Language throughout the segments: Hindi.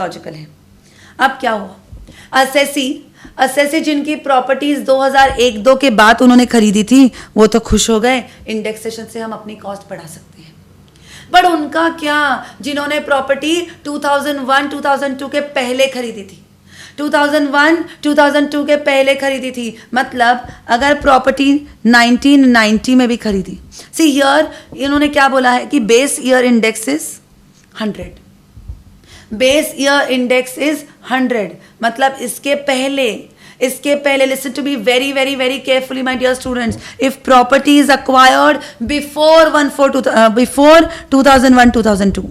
लॉजिकल है। अब क्या हुआ, असेसी जिनकी प्रॉपर्टीज 2001-2 के बाद उन्होंने खरीदी थी वो तो खुश हो गए, इंडेक्सेशन से हम अपनी कॉस्ट बढ़ा सकते हैं। बट उनका क्या, जिन्होंने प्रॉपर्टी 2001-2002 के पहले खरीदी थी, 2001-2002 के पहले खरीदी थी, मतलब अगर प्रॉपर्टी 1990 में भी खरीदी, सी हियर इन्होंने क्या बोला है कि base year index is 100, base year index is 100, मतलब इसके पहले listen to be very very very carefully my dear students, if property is acquired before 2001-2002,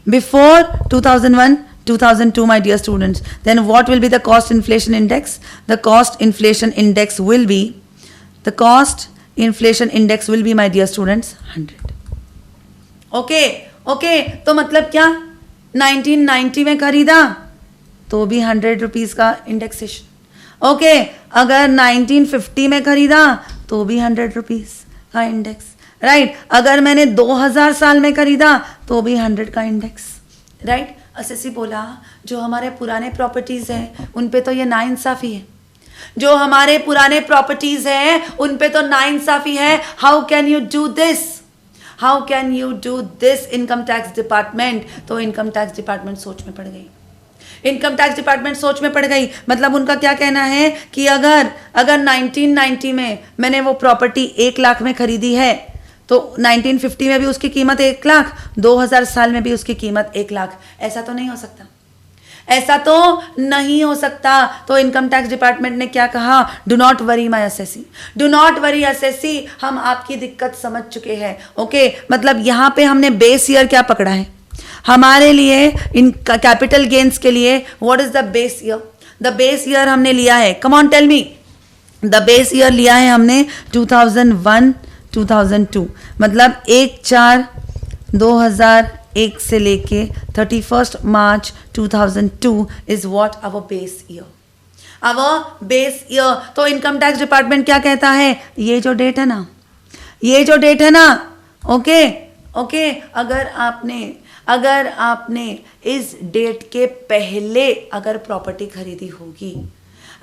before 2001-2002 my dear students, then what will be the cost inflation index? The cost inflation index will be my dear students 100. Okay, तो मतलब क्या, 1990 में खरीदा तो भी 100 रुपीज का इंडेक्सेशन। ओके, अगर 1950 में खरीदा तो भी 100 रुपीज का इंडेक्स, राइट। अगर मैंने 2000 साल में खरीदा तो भी 100 का इंडेक्स, राइट। असेसी बोला जो हमारे पुराने प्रॉपर्टीज हैं उन पे तो ये नाइंसाफी है, जो हमारे पुराने प्रॉपर्टीज हैं उन पे तो नाइंसाफी है। How can you do this, how can you do this income tax department. तो इनकम टैक्स डिपार्टमेंट सोच में पड़ गई, इनकम टैक्स डिपार्टमेंट सोच में पड़ गई। मतलब उनका क्या कहना है कि अगर 1990 में मैंने वो प्रॉपर्टी 1 लाख में खरीदी है तो 1950 में भी उसकी कीमत 1 लाख, 2000 साल में भी उसकी कीमत 1 लाख। ऐसा तो नहीं हो सकता, ऐसा तो नहीं हो सकता। तो इनकम टैक्स डिपार्टमेंट ने क्या कहा, do not worry my assessee, do not worry assessee, हम आपकी दिक्कत समझ चुके हैं। ओके, मतलब यहाँ पे हमने बेस ईयर क्या पकड़ा है हमारे लिए, इन कैपिटल गेन्स के लिए what is the base year. The base year हमने लिया है, come on tell me, the base year लिया है हमने 2001-2002, मतलब 1/4/2001 से लेके 31 March 2002 is what our base year, our base year. तो इनकम टैक्स डिपार्टमेंट क्या कहता है, ये जो डेट है ना, ये जो डेट है ना, ओके, अगर आपने इस डेट के पहले अगर प्रॉपर्टी खरीदी होगी,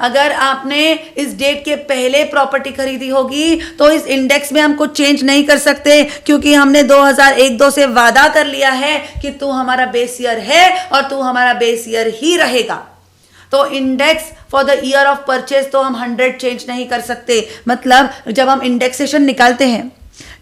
अगर आपने इस डेट के पहले प्रॉपर्टी खरीदी होगी तो इस इंडेक्स में हम कुछ चेंज नहीं कर सकते, क्योंकि हमने 2001-2 से वादा कर लिया है कि तू हमारा बेस ईयर है और तू हमारा बेस ईयर ही रहेगा। तो index for the year of purchase तो हम 100 चेंज नहीं कर सकते। मतलब जब हम इंडेक्सेशन निकालते हैं,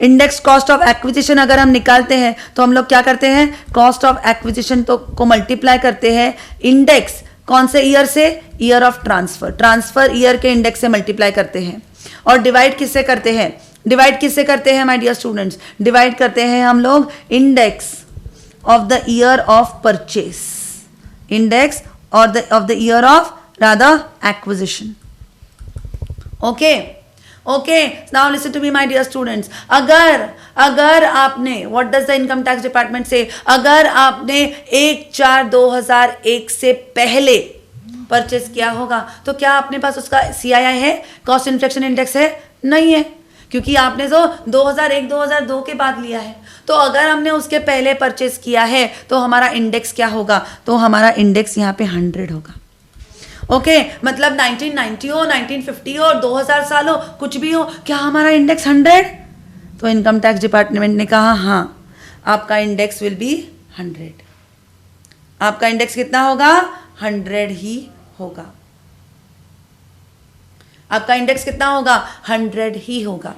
इंडेक्स कॉस्ट ऑफ एक्विजिशन अगर हम निकालते हैं तो हम लोग क्या करते हैं, कॉस्ट ऑफ एक्विजिशन तो को मल्टीप्लाई करते हैं इंडेक्स कौन से ईयर से, year of transfer, transfer year के इंडेक्स से मल्टीप्लाई करते हैं। और डिवाइड किससे करते हैं, डिवाइड किससे करते हैं माय डियर स्टूडेंट्स, डिवाइड करते हैं हम लोग index of the year of purchase, index और of the year of rather acquisition. Okay, now listen to me my dear students, अगर आपने, what does the income tax department से, अगर आपने 1/4/2001 से पहले परचेस किया होगा तो क्या अपने पास उसका CII है, कॉस्ट इन्फ्लेशन इंडेक्स है? नहीं है, क्योंकि आपने तो 2001-2002 के बाद लिया है। तो अगर हमने उसके पहले परचेस किया है तो हमारा इंडेक्स क्या होगा, तो हमारा इंडेक्स यहाँ पे 100 होगा। ओके, मतलब 1990 हो, 1950 हो, 2000 साल हो, कुछ भी हो, क्या हमारा इंडेक्स 100? तो इनकम टैक्स डिपार्टमेंट ने कहा हाँ, आपका इंडेक्स विल बी 100, आपका इंडेक्स कितना होगा, 100 ही होगा, आपका इंडेक्स कितना होगा, 100 ही होगा।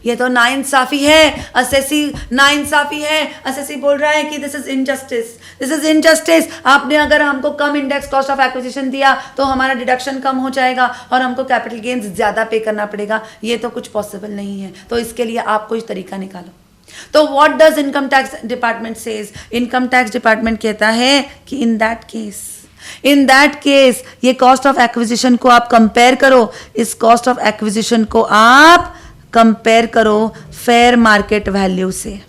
ये तो नाइंसाफी है, असेसी नाइंसाफी है। असेसी बोल रहा है कि this is injustice, this is injustice. आपने अगर हमको कम इंडेक्स कॉस्ट ऑफ एक्विजिशन दिया तो हमारा डिडक्शन कम हो जाएगा और हमको कैपिटल गेन्स ज़्यादा पे करना पड़ेगा, ये तो कुछ पॉसिबल नहीं है। तो इसके लिए आप कोई तरीका निकालो। तो what does income tax department says, income tax department कहता है कि इन दैट केस ये कॉस्ट ऑफ एक्विजिशन को आप कंपेयर करो, इस कॉस्ट ऑफ एक्विजिशन को आप कंपेयर करो फेयर मार्केट वैल्यू से।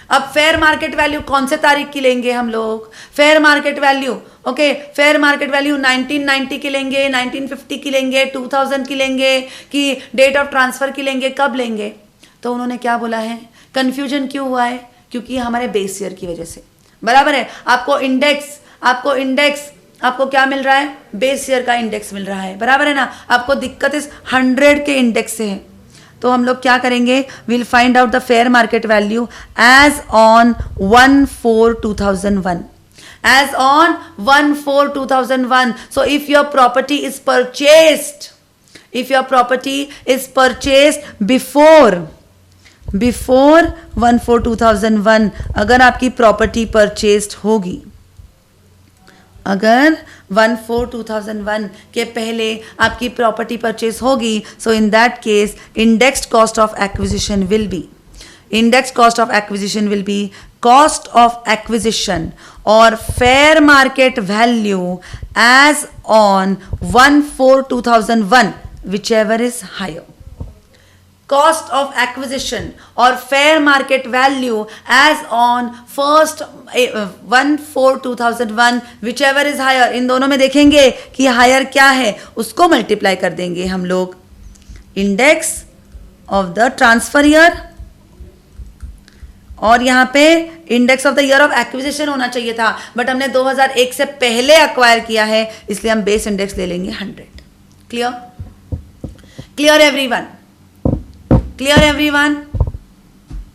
अब फेयर मार्केट वैल्यू कौन से तारीख की लेंगे हम लोग, fair market value, okay, fair market value 1990 की लेंगे, 1950 की लेंगे, 2000 की लेंगे, कि डेट ऑफ ट्रांसफर की लेंगे, कब लेंगे? तो उन्होंने क्या बोला है, कंफ्यूजन क्यों हुआ है, क्योंकि हमारे बेस ईयर की वजह से। बराबर है। आपको क्या मिल रहा है, बेस ईयर का इंडेक्स मिल रहा है, बराबर है ना। आपको दिक्कत इस 100 के इंडेक्स से है, तो हम लोग क्या करेंगे, will find out the fair market value as on 1/4/2001, as on 1/4/2001. So if your property is purchased before 1/4/2001, अगर आपकी प्रॉपर्टी परचेस्ड होगी, अगर 1/4/2001 के पहले आपकी प्रॉपर्टी परचेज होगी, so in that case indexed cost of acquisition will be cost of acquisition or fair market value as on 1/4/2001, whichever is higher. Cost of acquisition or fair market value as on 1/4/2001, whichever is higher. इन दोनों में देखेंगे कि हायर क्या है, उसको मल्टीप्लाई कर देंगे हम लोग index of the transfer year, और यहाँ पे index of the year of acquisition होना चाहिए था, बट हमने 2001 से पहले अक्वायर किया है, इसलिए हम बेस इंडेक्स ले लेंगे 100. Clear everyone?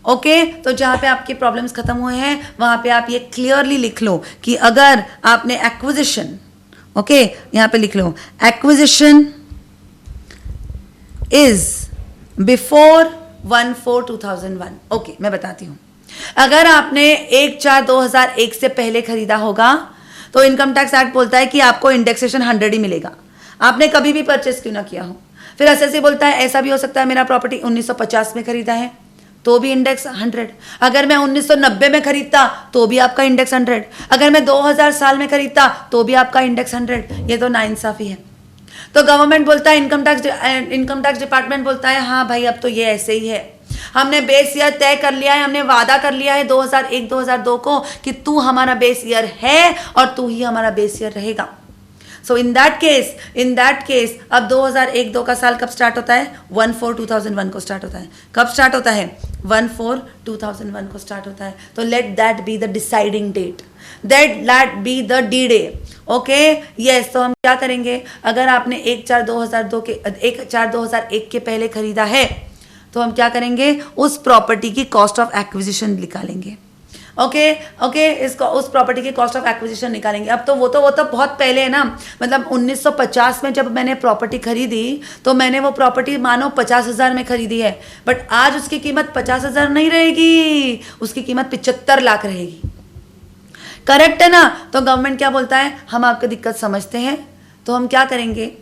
ओके, तो जहाँ पे आपके प्रॉब्लम्स खत्म हुए हैं वहाँ पे आप ये क्लियरली लिख लो कि अगर आपने एक्विजिशन, ओके, यहाँ पे लिख लो एक्विजिशन इज बिफोर 1/4/2001. ओके, मैं बताती हूँ. अगर आपने 1/4/2001 से पहले खरीदा होगा तो इनकम टैक्स एक्ट बोलता है कि आपको इंडेक्सेशन 100 ही मिलेगा, आपने कभी भी परचेस क्यों ना किया हो. फिर ऐसे बोलता है ऐसा भी हो सकता है मेरा प्रॉपर्टी 1950 में खरीदा है तो भी इंडेक्स 100, अगर मैं 1990 में खरीदता तो भी आपका इंडेक्स 100, अगर मैं 2000 साल में खरीदता तो भी आपका इंडेक्स 100. ये तो नाइंसाफी है. तो गवर्नमेंट बोलता है, इनकम टैक्स डिपार्टमेंट बोलता है हाँ भाई अब तो ये ऐसे ही है, हमने बेस ईयर तय कर लिया है, हमने वादा कर लिया है 2001-2002 को कि तू हमारा बेस ईयर है और तू ही हमारा बेस ईयर रहेगा. सो इन दैट केस अब 2001-2 का साल कब स्टार्ट होता है, 1/4/2001 को स्टार्ट होता है. कब स्टार्ट होता है, 1/4/2001 को स्टार्ट होता है. तो let that be the deciding date, let be the D day. Okay, yes. तो हम क्या करेंगे, अगर आपने 1/4/2001 के पहले खरीदा है तो हम क्या करेंगे, उस प्रॉपर्टी की कॉस्ट ऑफ एक्विजिशन निकालेंगे. ओके, इसको उस प्रॉपर्टी की कॉस्ट ऑफ एक्विजिशन निकालेंगे. अब तो वो तो बहुत पहले है ना, मतलब 1950 में जब मैंने प्रॉपर्टी खरीदी तो मैंने वो प्रॉपर्टी मानो 50,000 में खरीदी है, बट आज उसकी कीमत 50,000 नहीं रहेगी, उसकी कीमत 75 लाख रहेगी. करेक्ट है ना. तो गवर्नमेंट क्या बोलता है, हम आपकी दिक्कत समझते हैं, तो हम क्या करेंगे,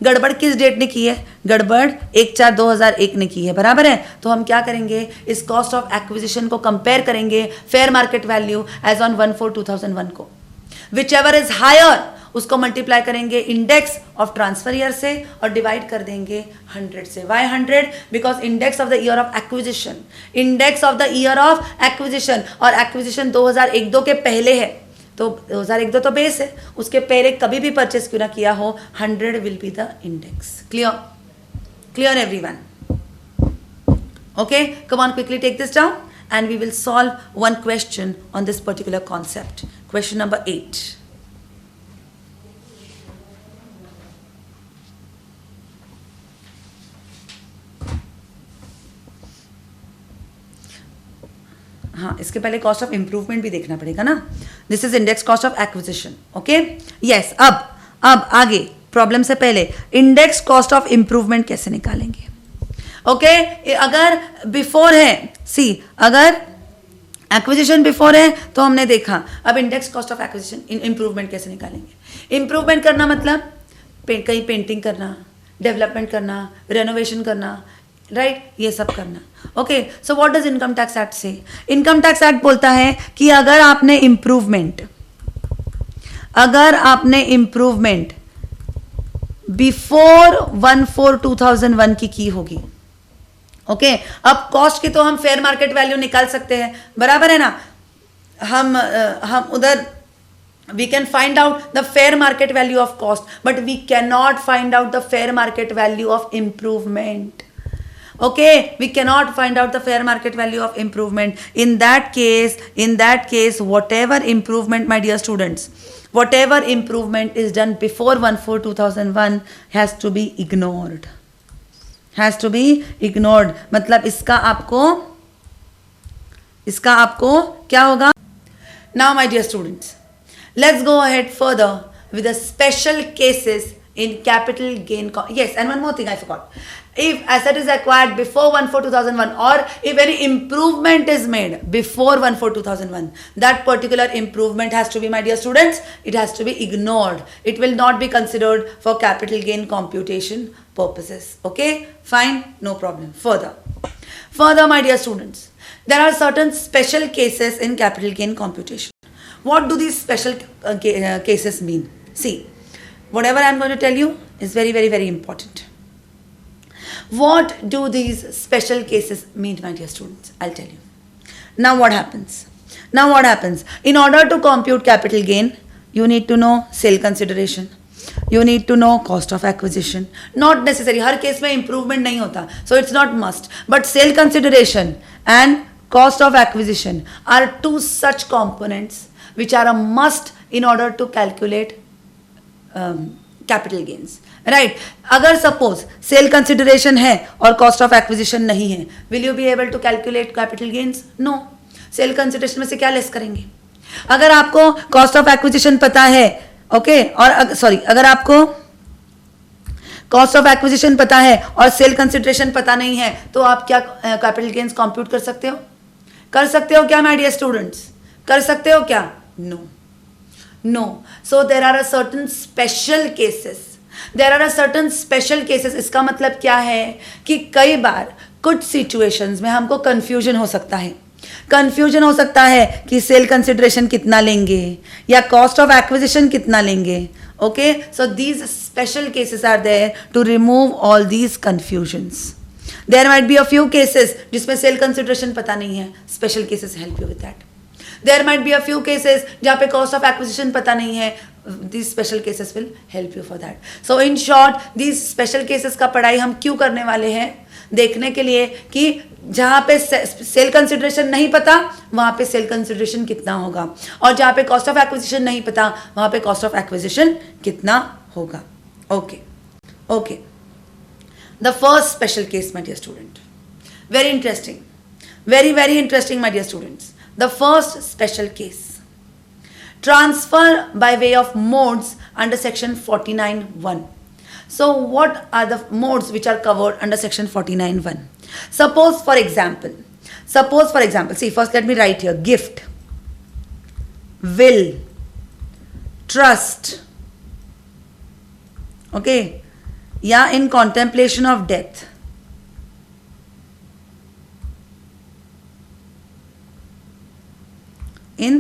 गड़बड़ किस डेट ने की है, गड़बड़ 1/4/2001 ने की है, बराबर है. तो हम क्या करेंगे, इस कॉस्ट ऑफ एक्विजिशन को कंपेयर करेंगे fair market value as on 1/4/2001 को, विच एवर इज हायर उसको मल्टीप्लाई करेंगे इंडेक्स ऑफ ट्रांसफर ईयर से और डिवाइड कर देंगे 100 से. Why 100? Because index of the year of acquisition, और एक्विजिशन 2001-2 के पहले है, तो 2001-2 तो बेस है, उसके पहले कभी भी परचेस क्यों ना किया हो, 100 will be the index. Clear everyone? Okay, come on, quickly take this down and we will solve one question on this particular concept. Question number 8. हाँ, इसके पहले कॉस्ट ऑफ इंप्रूवमेंट भी देखना पड़ेगा ना. This is index cost of acquisition. Okay, yes. अब आगे प्रॉब्लम से पहले इंडेक्स कॉस्ट ऑफ इंप्रूवमेंट कैसे निकालेंगे. ओके, अगर बिफोर है, अगर एक्विजिशन बिफोर है तो हमने देखा. अब index cost of acquisition improvement कैसे निकालेंगे. इंप्रूवमेंट करना मतलब कहीं पेंटिंग करना, डेवलपमेंट करना, रेनोवेशन करना, राइट, ये सब करना. Okay, so what does income tax act से. इनकम टैक्स एक्ट बोलता है कि अगर आपने इंप्रूवमेंट बिफोर 1/4/2001 की होगी. ओके, अब कॉस्ट की तो हम फेयर मार्केट वैल्यू निकाल सकते हैं, बराबर है ना. हम उधर we can find out the fair market value of cost, but we cannot find out the fair market value of improvement. Okay, we cannot find out the fair market value of improvement. In that case, whatever improvement, my dear students, whatever improvement is done before 1/4/2001 has to be ignored. Has to be ignored. मतलब इसका आपको क्या होगा? Now, my dear students, let's go ahead further with the special cases in capital gain. Yes, and one more thing I forgot. If asset is acquired before 1/4/2001 or if any improvement is made before 1/4/2001, that particular improvement has to be, my dear students, it has to be ignored. It will not be considered for capital gain computation purposes. Okay, fine, no problem. Further, my dear students, there are certain special cases in capital gain computation. What do these special cases mean? See, whatever I am going to tell you is very, very, very important. What do these special cases mean, my dear students? I'll tell you. Now what happens? In order to compute capital gain, you need to know sale consideration. You need to know cost of acquisition. Not necessary. Her case में improvement नहीं होता. So it's not must. But sale consideration and cost of acquisition are two such components which are a must in order to calculate capital gains. Right अगर सपोज सेल कंसिडरेशन है और कॉस्ट ऑफ एक्विजिशन नहीं है, will you be able to calculate capital gains? No. Sale consideration में से क्या लेस करेंगे? अगर आपको कॉस्ट ऑफ एक्विजिशन पता है, ओके, और अगर आपको कॉस्ट ऑफ एक्विजिशन पता है और सेल कंसिडरेशन पता नहीं है, तो आप क्या कैपिटल गेन्स कंप्यूट कर सकते हो? क्या माय डियर स्टूडेंट्स? कर सकते हो क्या? No. So there are a certain special cases. इसका मतलब क्या है कि कई बार कुछ सिचुएशंस में हमको कंफ्यूजन हो सकता है कि सेल कंसिडरेशन कितना लेंगे या कॉस्ट ऑफ एक्विजिशन कितना लेंगे. Okay, so these special cases are there to remove all these confusions. There might be a few cases जिसमें सेल कंसिडरेशन पता नहीं है. Special cases help you with that. There might be a few cases जहाँ पे cost of acquisition पता नहीं है. These special cases will help you for that. So in short, these special cases का पढ़ाई हम क्यों करने वाले हैं? देखने के लिए कि जहाँ पे सेल कंसिडरेशन नहीं पता वहाँ पे सेल कंसिडरेशन कितना होगा, और जहाँ पे कॉस्ट ऑफ एक्विजिशन नहीं पता वहाँ पे कॉस्ट ऑफ एक्विजिशन कितना होगा. Okay. The first special case, my dear student. Very interesting. Very, very interesting, my dear students. The first special case. Transfer by way of modes under section 49(1). So what are the modes which are covered under section 49(1)? Suppose for example, see, first let me write here: gift, will, trust, okay, या in contemplation of death. In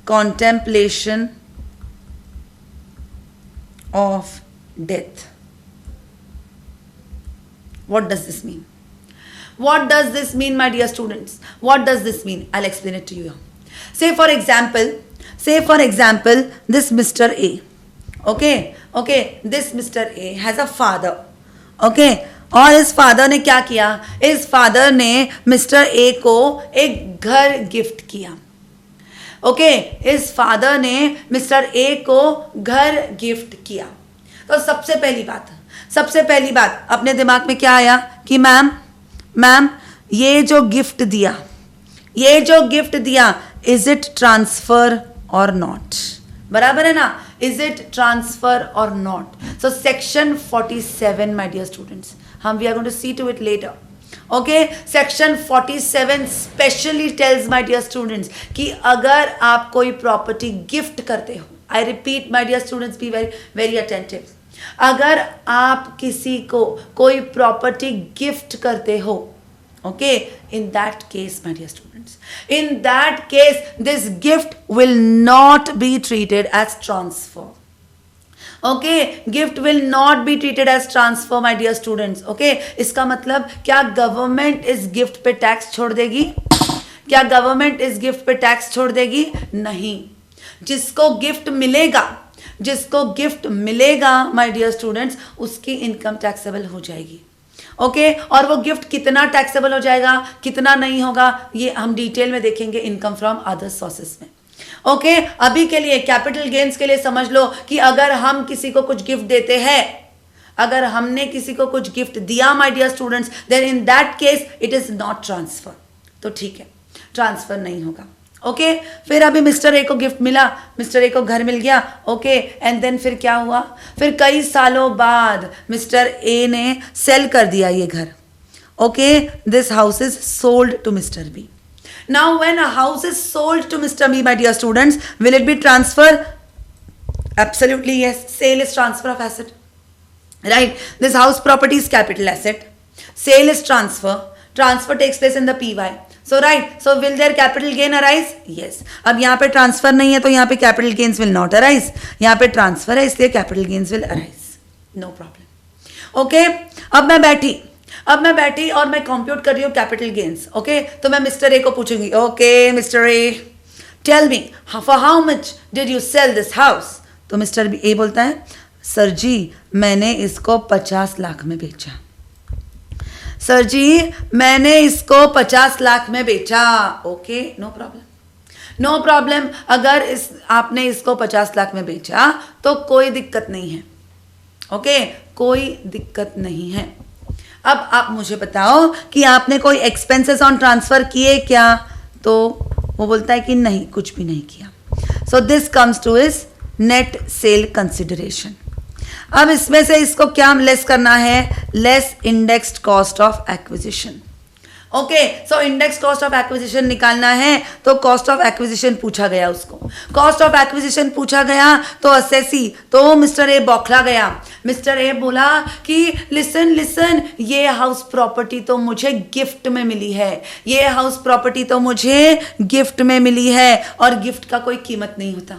contemplation of death. What does this mean? What does this mean, my dear students? What does this mean? I'll explain it to you. Say for example, this Mr. A. Okay, this Mr. A has a father. Okay, और इस फादर ने क्या किया? इस फादर ने मिस्टर ए को एक घर गिफ्ट किया. ओके, इस फादर ने मिस्टर ए को घर गिफ्ट किया. तो सबसे पहली बात अपने दिमाग में क्या आया कि मैम ये जो गिफ्ट दिया is it transfer or not? बराबर है ना? Is it transfer or not? So section 47, my dear students, we are going to see to it later. Okay, section 47 specially tells, my dear students, कि अगर आप कोई प्रॉपर्टी गिफ्ट करते हो, I repeat my dear students, be very very attentive, अगर आप किसी को कोई प्रॉपर्टी गिफ्ट करते हो, okay, in that case, my dear students, in that case this gift will not be treated as transfer. Okay, gift will not be treated as transfer, my dear students. Okay, इसका मतलब क्या गवर्नमेंट इस गिफ्ट पे टैक्स छोड़ देगी? नहीं. जिसको गिफ्ट मिलेगा माय डियर स्टूडेंट्स, उसकी इनकम टैक्सेबल हो जाएगी. ओके और वो गिफ्ट कितना टैक्सेबल हो जाएगा, कितना नहीं होगा, ये हम डिटेल में देखेंगे इनकम फ्रॉम अदर सोर्सेस में। ओके अभी के लिए कैपिटल गेन्स के लिए समझ लो कि अगर हम किसी को कुछ गिफ्ट देते हैं, अगर हमने किसी को कुछ गिफ्ट दिया my dear students, then in that case it is not transfer. तो ठीक है, ट्रांसफर नहीं होगा। ओके फिर अभी मिस्टर ए को गिफ्ट मिला, मिस्टर ए को घर मिल गया। ओके एंड देन फिर क्या हुआ, फिर कई सालों बाद मिस्टर ए ने सेल कर दिया ये घर। Okay this house is sold to mister B. Now when a house is sold to mister B my dear students, will it be transfer? Absolutely yes, sale is transfer of asset, right? This house property is capital asset, sale is transfer takes place in the PY, so right, so will there capital gain arise? Yes. अब यहाँ पे ट्रांसफर नहीं है तो यहाँ पे capital gains will not arise, यहाँ पे ट्रांसफर है इसलिए capital gains will arise, no problem. Okay अब मैं बैठी और मैं कंप्यूट कर रही हूँ कैपिटल गेन्स। ओके तो मैं मिस्टर ए को पूछूंगी, okay mister A tell me for how much did you sell this house? तो मिस्टर ए बोलता है, सर जी मैंने इसको 50 लाख में बेचा। सर जी मैंने इसको 50 लाख में बेचा। ओके नो प्रॉब्लम, अगर आपने इसको 50 लाख में बेचा तो कोई दिक्कत नहीं है। ओके कोई दिक्कत नहीं है। अब आप मुझे बताओ कि आपने कोई एक्सपेंसेस ऑन ट्रांसफर किए क्या? तो वो बोलता है कि नहीं, कुछ भी नहीं किया। So this comes two is net sale consideration. अब इसमें से इसको क्या लेस करना है? Less indexed cost of acquisition. Okay so index cost of acquisition निकालना है तो कॉस्ट ऑफ एक्विजिशन पूछा गया उसको। कॉस्ट ऑफ एक्विजिशन पूछा गया तो असेसी, तो मिस्टर ए बौखला गया। मिस्टर ए बोला कि लिसन ये हाउस प्रॉपर्टी तो मुझे गिफ्ट में मिली है, ये हाउस प्रॉपर्टी तो मुझे गिफ्ट में मिली है और गिफ्ट का कोई कीमत नहीं होता।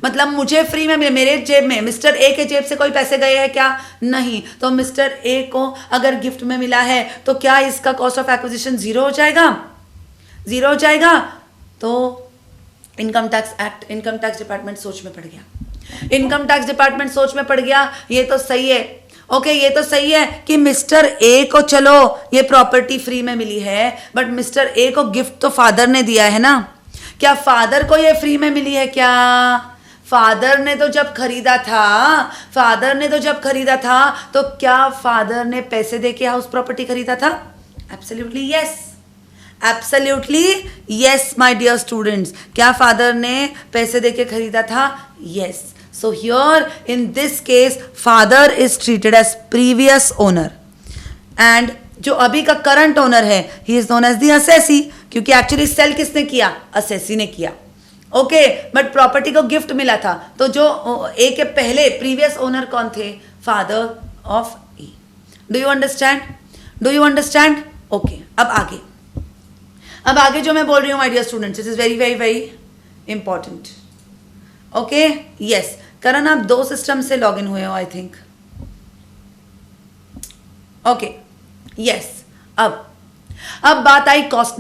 मतलब मुझे फ्री में मिले, मेरे जेब में, मिस्टर ए के जेब से कोई पैसे गए हैं क्या? नहीं। तो मिस्टर ए को अगर गिफ्ट में मिला है तो क्या इसका कॉस्ट ऑफ एक्विजिशन जीरो हो जाएगा? जीरो हो जाएगा। तो income tax act, income tax department सोच में पड़ गया। इनकम टैक्स डिपार्टमेंट सोच में पड़ गया। ये तो सही है, ओके ये तो सही है कि मिस्टर ए को चलो ये प्रॉपर्टी फ्री में मिली है, बट मिस्टर ए को गिफ्ट तो फादर ने दिया है ना। क्या फादर को ये फ्री में मिली है क्या? फादर ने तो जब खरीदा था तो क्या फादर ने पैसे देके हाउस प्रॉपर्टी खरीदा था? Absolutely yes my dear students. क्या फादर ने पैसे देके खरीदा था? Yes. So here in this case father is treated as previous owner and जो अभी का करंट ओनर है he is known as the assessee, क्योंकि एक्चुअली सेल किसने किया? असेसी ने किया। ओके बट प्रॉपर्टी को गिफ्ट मिला था तो जो ए के पहले प्रीवियस ओनर कौन थे? Father of A. Do you understand? Okay अब आगे जो मैं बोल रही हूँ my dear students, it is very very very important. Okay yes Karan, आप 2 सिस्टम से लॉग इन हुए हो आई थिंक। ओके यस अब बात आई कॉस्ट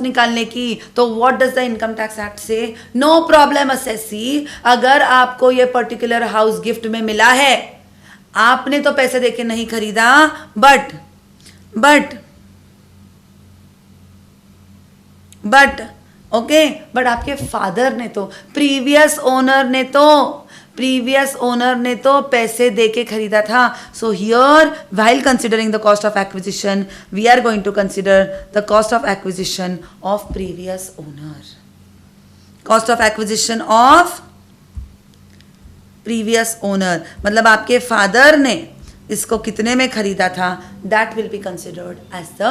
निकालने की। तो what does the income tax act से? नो प्रॉब्लम असेसी, अगर आपको ये पर्टिकुलर हाउस गिफ्ट में मिला है, आपने तो पैसे देके नहीं खरीदा, बट आपके फादर ने तो, प्रीवियस ओनर ने तो पैसे देके खरीदा था। So here while considering the cost of acquisition we are going to consider the cost of acquisition of previous owner. Cost of acquisition of previous owner मतलब आपके फादर ने इसको कितने में खरीदा था, that will be considered as the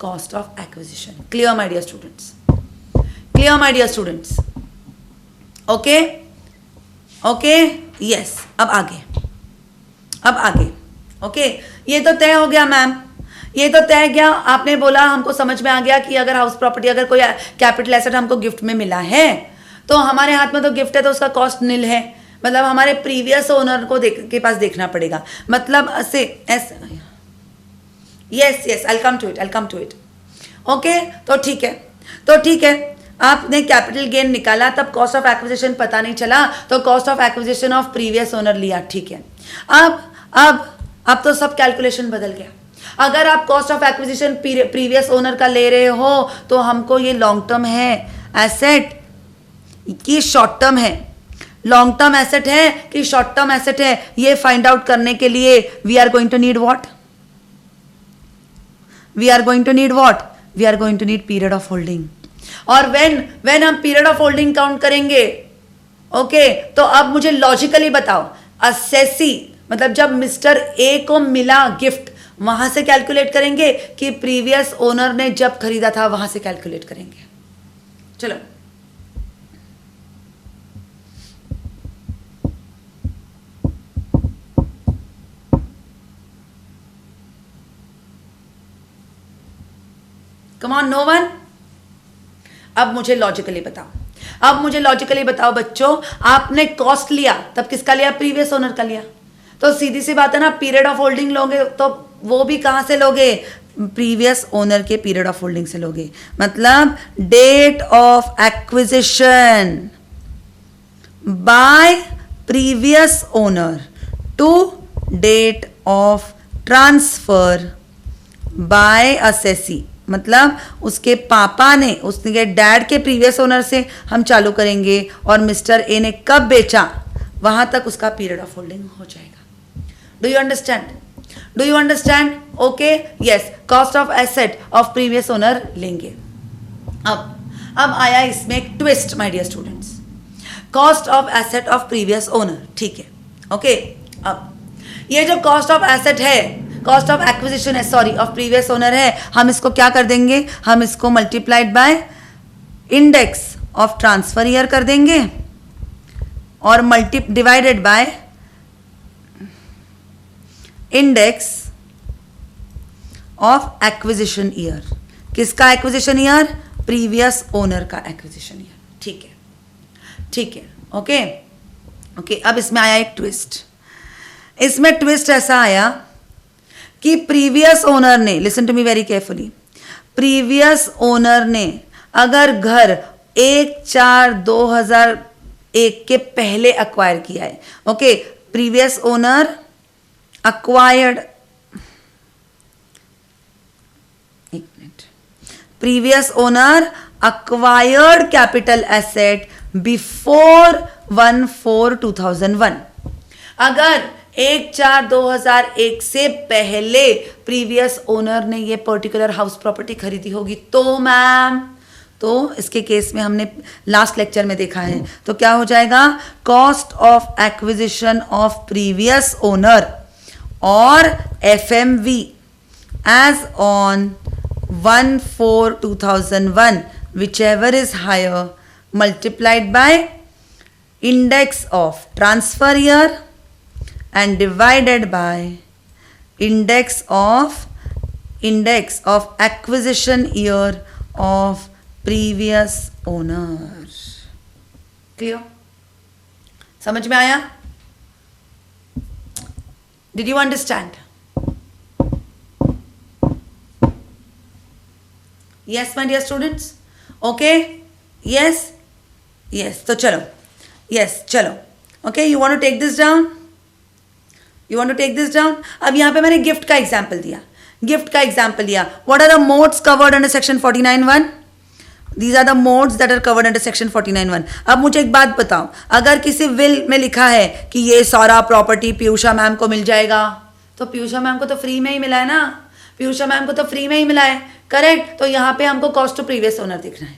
cost of acquisition. Clear my dear students? Okay yes. अब आगे ओके ये तो तय हो गया मैम, ये तो तय गया। आपने बोला, हमको समझ में आ गया कि अगर हाउस प्रॉपर्टी, अगर कोई कैपिटल एसेट हमको गिफ्ट में मिला है तो हमारे हाथ में तो गिफ्ट है तो उसका कॉस्ट निल है, मतलब हमारे प्रीवियस ओनर को के पास देखना पड़ेगा। मतलब ऐसे yes I come to it. Okay तो ठीक है आपने कैपिटल गेन निकाला, तब कॉस्ट ऑफ एक्विजिशन पता नहीं चला तो cost of acquisition of previous owner लिया। ठीक है अब तो सब कैलकुलेशन बदल गया। अगर आप cost of acquisition previous owner का ले रहे हो तो हमको ये लॉन्ग टर्म है एसेट कि शॉर्ट टर्म है, लॉन्ग टर्म एसेट है कि शॉर्ट टर्म एसेट है, ये फाइंड आउट करने के लिए we are going to need what, we are going to need what, we are going to need period of holding. और व्हेन हम पीरियड ऑफ होल्डिंग काउंट करेंगे, ओके, तो अब मुझे लॉजिकली बताओ, असेसी मतलब जब मिस्टर ए को मिला गिफ्ट वहां से कैलकुलेट करेंगे कि प्रीवियस ओनर ने जब खरीदा था वहां से कैलकुलेट करेंगे? चलो कम ऑन, नो वन। अब मुझे लॉजिकली बताओ, अब मुझे लॉजिकली बताओ बच्चों, आपने कॉस्ट लिया तब किसका लिया? प्रीवियस ओनर का लिया। तो सीधी सी बात है ना, पीरियड ऑफ होल्डिंग लोगे तो वो भी कहां से लोगे? प्रीवियस ओनर के पीरियड ऑफ होल्डिंग से लोगे। मतलब date of acquisition by previous owner to date of transfer by assessee, मतलब उसके पापा ने, उसके डैड के प्रीवियस ओनर से हम चालू करेंगे और मिस्टर ए ने कब बेचा वहां तक उसका पीरियड ऑफ होल्डिंग हो जाएगा। Do you understand? Do you understand? Okay, yes, cost of asset of previous owner लेंगे। अब आया इसमें एक twist my dear students, cost of asset of previous owner, ठीक है, ओके। अब ये जो कॉस्ट ऑफ एसेट है, कॉस्ट ऑफ एक्विजिशन है, सॉरी, ऑफ प्रीवियस ओनर है, हम इसको क्या कर देंगे? हम इसको multiplied by index of transfer year कर देंगे और divided by index of acquisition year. किसका एक्विजिशन ईयर? प्रीवियस ओनर का एक्विजिशन ईयर। ठीक है, ठीक है, ओके ओके। अब इसमें आया एक ट्विस्ट, इसमें ट्विस्ट ऐसा आया कि प्रीवियस ओनर ने, listen to me very carefully, previous owner ने अगर घर 1/4/2001 के पहले अक्वायर किया है, ओके, प्रीवियस ओनर acquired, एक minute, previous owner acquired capital asset before 1/4/2001। अगर 1/4/2001 से पहले प्रीवियस ओनर ने ये पर्टिकुलर हाउस प्रॉपर्टी खरीदी होगी तो मैम, तो इसके केस में हमने लास्ट लेक्चर में देखा है, तो क्या हो जाएगा? Cost of acquisition of previous owner और FMV as on 1/4/2001, whichever is higher, multiplied by index of transfer year and divided by index of acquisition year of previous owner। Clear? समझ में आया? Did you understand? Yes, my dear students? Okay? Yes? Yes. तो चलो, yes, चलो, okay, you want to take this down? You want to take this down? अब यहाँ पे मैंने गिफ्ट का एग्जाम्पल दिया, गिफ्ट का एग्जाम्पल दिया। What are the modes covered under section 49(1)? These are the modes that are covered under section 49(1). अब मुझे एक बात बताओ, अगर किसी विल में लिखा है कि ये सारा प्रॉपर्टी पीयूषा मैम को मिल जाएगा, तो पीयूषा मैम को तो फ्री में ही मिला है ना, पीयूषा मैम को तो फ्री में ही मिला है, करेक्ट? तो यहाँ पे हमको कॉस्ट टू प्रीवियस ओनर दिखना है।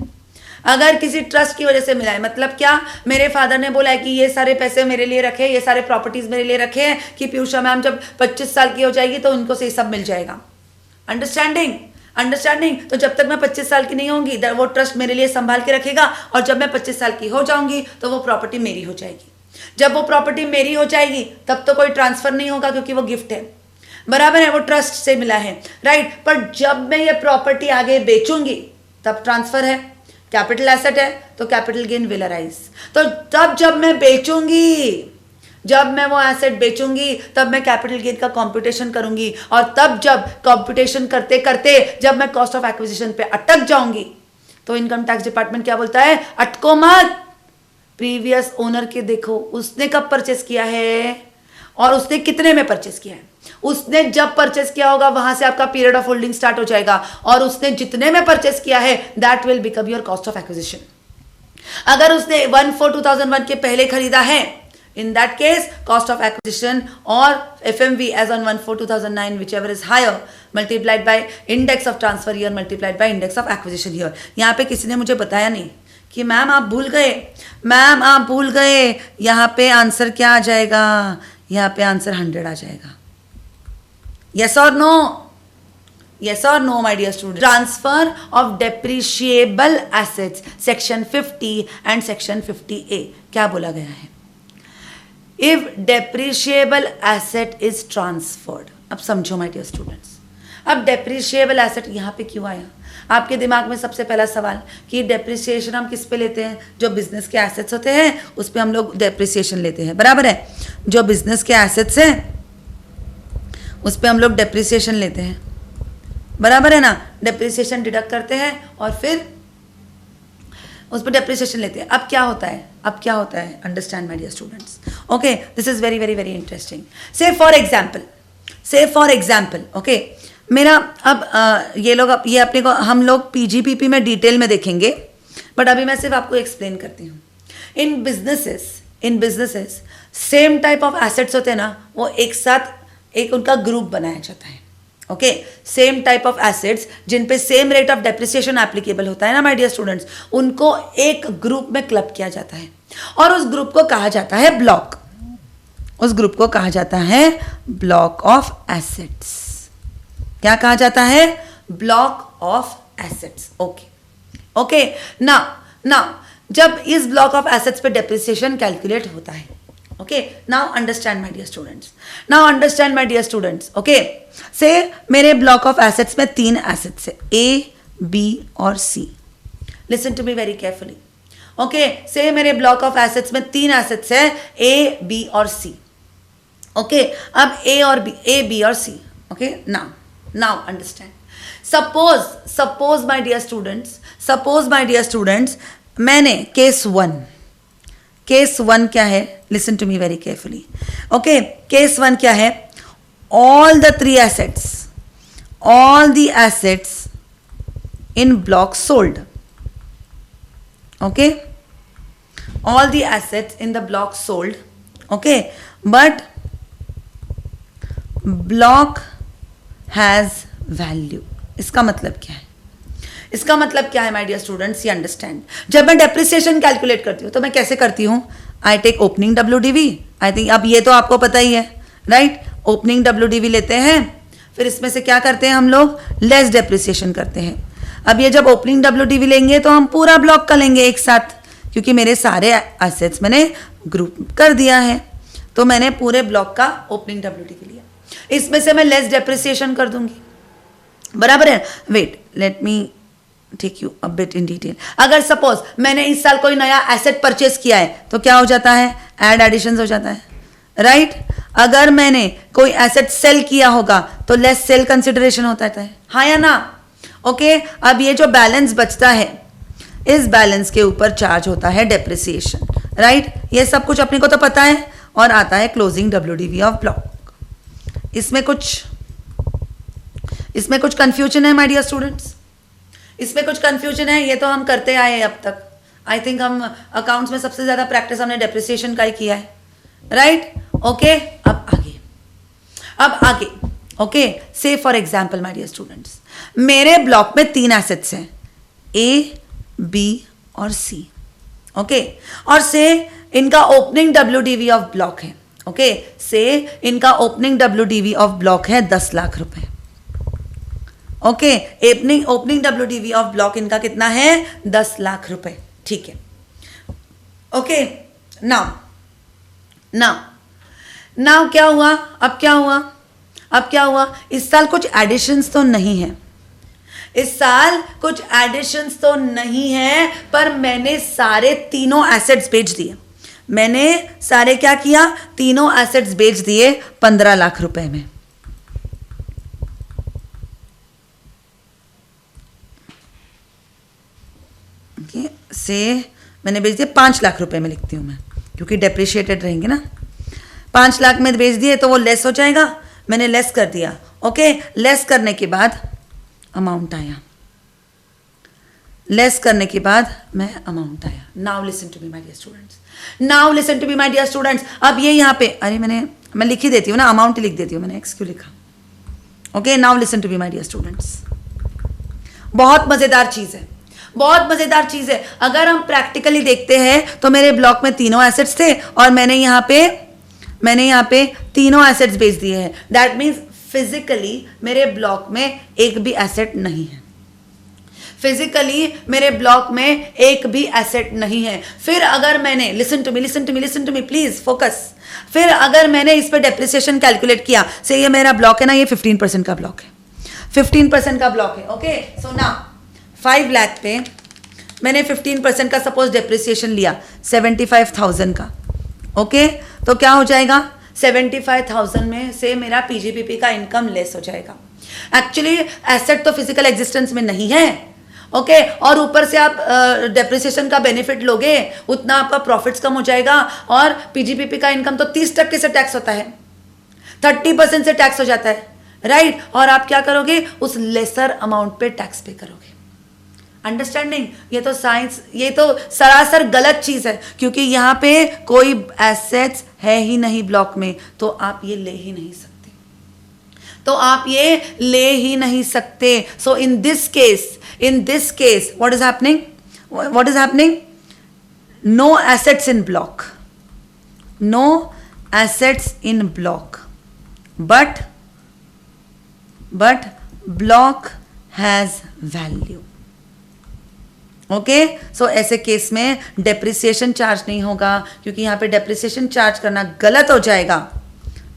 अगर किसी ट्रस्ट की वजह से मिला है, मतलब क्या, मेरे फादर ने बोला है कि ये सारे पैसे मेरे लिए रखे, ये सारे प्रॉपर्टीज मेरे लिए रखे हैं कि पीयूषा मैम जब 25 साल की हो जाएगी तो उनको से सब मिल जाएगा। अंडरस्टैंडिंग? अंडरस्टैंडिंग? तो जब तक मैं 25 साल की नहीं होंगी वो ट्रस्ट मेरे लिए संभाल के रखेगा, और जब मैं 25 साल की हो जाऊंगी तो वो प्रॉपर्टी मेरी हो जाएगी। जब वो प्रॉपर्टी मेरी हो जाएगी तब तो कोई ट्रांसफर नहीं होगा क्योंकि वो गिफ्ट है, बराबर है, वो ट्रस्ट से मिला है, राइट? पर जब मैं ये प्रॉपर्टी आगे बेचूंगी तब ट्रांसफर है, कैपिटल एसेट है, तो कैपिटल गेन विल अराइज। तो तब जब मैं बेचूंगी, जब मैं वो एसेट बेचूंगी तब मैं कैपिटल गेन का कंप्यूटेशन करूंगी, और तब जब कंप्यूटेशन करते करते जब मैं कॉस्ट ऑफ एक्विजिशन पे अटक जाऊंगी तो इनकम टैक्स डिपार्टमेंट क्या बोलता है? अटको मत, प्रीवियस ओनर के देखो उसने कब परचेस किया है, और उसने कितने में परचेस किया है। उसने जब परचेस किया होगा वहां से आपका पीरियड ऑफ होल्डिंग स्टार्ट हो जाएगा, और उसने जितने में परचेस किया है that will become your cost of acquisition. अगर उसने 1/4/2001 के पहले खरीदा है, in that case cost of acquisition or FMV as on 1/4/2009 whichever is higher multiplied by index of transfer year multiplied by index of acquisition year। यहाँ पे किसी ने मुझे बताया नहीं कि मैम आप भूल गए, मैम आप भूल गए, यहाँ पे आंसर क्या आ जाएगा, यहाँ पे आंसर 100 आ जाएगा। yes or no, yes or no my dear students। transfer of depreciable assets section 50 and section 50A क्या बोला गया है, if depreciable asset is transferred। अब समझो my dear students, अब depreciable asset यहाँ पे क्यों आया। आपके दिमाग में सबसे पहला सवाल कि डेप्रिसिएशन हम किस पे लेते हैं, जो बिजनेस के एसेट्स होते हैं उस पे हम लोग डेप्रिसिएशन लेते हैं, बराबर है। जो बिजनेस के एसेट्स हैं उस पे हम लोग डेप्रिसिएशन लेते हैं, बराबर है ना। डेप्रिसिएशन डिडक्ट करते हैं और फिर उस पर डेप्रिसिएशन लेते हैं। अब क्या होता है, अब क्या होता है, understand my dear students. Okay, this is very very very interesting. Say for example okay, मेरा अब ये लोग ये अपने को हम लोग पीजीपीपी में डिटेल में देखेंगे, बट अभी मैं सिर्फ आपको एक्सप्लेन करती हूँ। इन businesses same type of assets होते हैं ना, वो एक साथ एक उनका ग्रुप बनाया जाता है। Okay, same type of assets जिन पे same rate of depreciation applicable होता है ना माय डियर स्टूडेंट्स, उनको एक ग्रुप में क्लब किया जाता है और उस ग्रुप को कहा जाता है ब्लॉक। उस ग्रुप को कहा जाता है ब्लॉक ऑफ एसेट्स। क्या कहा जाता है, block of assets. Okay now जब इस ब्लॉक ऑफ एसेट्स पे डेप्रिसिएशन कैलकुलेट होता है, okay, now understand my dear students. Okay, से मेरे ब्लॉक ऑफ एसेट्स में 3 एसेट्स है, ए, बी और C. Listen to me very carefully. Okay, से मेरे ब्लॉक ऑफ एसेट्स में 3 एसेट्स है, ए, बी और सी। ओके, अब ए, बी और C. Okay, now understand. Suppose my dear students, मैंने केस वन क्या है, listen to me very carefully. Okay, case 1 क्या है, all the assets in block sold। okay, all the assets in the block sold। okay, but block has value। इसका मतलब क्या है, इसका मतलब क्या है माय डियर स्टूडेंट्स, ये अंडरस्टैंड। जब मैं डेप्रिसिएशन कैलकुलेट करती हूँ तो मैं कैसे करती हूँ, I take opening WDV। I think अब ये तो आपको पता ही है, राइट। ओपनिंग WDV लेते हैं, फिर इसमें से क्या करते हैं हम लोग, लेस डेप्रिसिएशन करते हैं। अब ये जब ओपनिंग WDV लेंगे तो हम पूरा ब्लॉक का लेंगे एक साथ, क्योंकि मेरे सारे एसेट्स मैंने ग्रुप कर दिया है, तो मैंने पूरे ब्लॉक का ओपनिंग WDV लिया। इसमें से मैं लेस डेप्रिसिएशन कर दूंगी, बराबर है। Wait, let me take you a bit in detail. अगर सपोज मैंने इस साल कोई नया एसेट परचेस किया है तो क्या हो जाता है, एडिशंस हो जाता है, राइट। अगर मैंने कोई एसेट सेल किया होगा तो लेस सेल कंसिडरेशन होता है, हाँ या ना। ओके, अब ये जो बैलेंस बचता है, इस बैलेंस के ऊपर चार्ज होता है डेप्रिसिएशन, राइट। ये सब कुछ अपने को तो पता है, और आता है क्लोजिंग WDV ऑफ ब्लॉक। इसमें कुछ कंफ्यूजन है माय डियर स्टूडेंट्स, इसमें कुछ कंफ्यूजन है, ये तो हम करते आए हैं अब तक। आई थिंक हम अकाउंट्स में सबसे ज्यादा प्रैक्टिस हमने डेप्रिसिएशन का ही किया है, राइट। ओके, अब आगे okay, say for example my dear students, मेरे ब्लॉक में 3 एसेट्स हैं, ए, बी और सी। ओके, और से इनका ओपनिंग WDV ऑफ ब्लॉक है। ओके, से इनका ओपनिंग WDV ऑफ ब्लॉक है 10 लाख रुपए। Okay, opening WDV of block इनका कितना है, 10 लाख रुपए, ठीक है। ओके, नाउ क्या हुआ, अब क्या हुआ, इस साल कुछ एडिशंस तो नहीं है, पर मैंने सारे तीनों एसेट्स बेच दिए। मैंने सारे क्या किया, तीनों एसेट्स बेच दिए 15 लाख रुपए में। से मैंने बेच दिया 5 लाख रुपए में, लिखती हूं मैं क्योंकि डेप्रिशिएटेड रहेंगे ना। 5 लाख में बेच दिए तो वो लेस हो जाएगा, मैंने लेस कर दिया। ओके, लेस करने के बाद अमाउंट आया, लेस करने के बाद मैं अमाउंट आया। Now listen to me my dear students, now listen to me my dear students. अब ये यहाँ पे, अरे मैं लिख ही देती हूँ ना, अमाउंट लिख देती हूँ, मैंने एक्स क्यों लिखा। Okay, now listen to me my dear students. बहुत मजेदार चीज है, बहुत मजेदार चीज है। अगर हम प्रैक्टिकली देखते हैं तो मेरे ब्लॉक में तीनों एसेट्स थे और मैंने यहाँ पे तीनों एसेट्स बेच दिए हैं। दैट मीन्स फिजिकली मेरे ब्लॉक में एक भी एसेट नहीं है, फिजिकली मेरे ब्लॉक में एक भी एसेट नहीं है। फिर अगर मैंने, listen to me please focus, फिर अगर मैंने इस पे डेप्रिसिएशन कैलकुलेट किया, से ये मेरा ब्लॉक है ना, ये 15% का ब्लॉक है, 15% का ब्लॉक है। ओके, सो नाउ 5 लाख पे मैंने 15% का सपोज डेप्रिसिएशन लिया 75,000 का। ओके, तो क्या हो जाएगा, 75,000 में से मेरा पीजीपीपी का इनकम लेस हो जाएगा। एक्चुअली एसेट तो फिजिकल एग्जिस्टेंस में नहीं है। ओके, और ऊपर से आप डेप्रिसिएशन का बेनिफिट लोगे, उतना आपका प्रॉफिट्स कम हो जाएगा। और पीजीपीपी का इनकम तो 30% से टैक्स होता है, 30% से टैक्स हो जाता है, राइट। और आप क्या करोगे, उस लेसर अमाउंट पे टैक्स पे करोगे। अंडरस्टैंडिंग, ये तो साइंस, ये तो सरासर गलत चीज है, क्योंकि यहाँ पे कोई एसेट्स है ही नहीं ब्लॉक में, तो आप ये ले ही नहीं सकते, तो आप ये ले ही नहीं सकते। So in this case what is happening, no assets in block, no assets in block, but block has value. Okay, so ऐसे केस में डेप्रिसिएशन चार्ज नहीं होगा, क्योंकि यहां पे डेप्रिसिएशन चार्ज करना गलत हो जाएगा,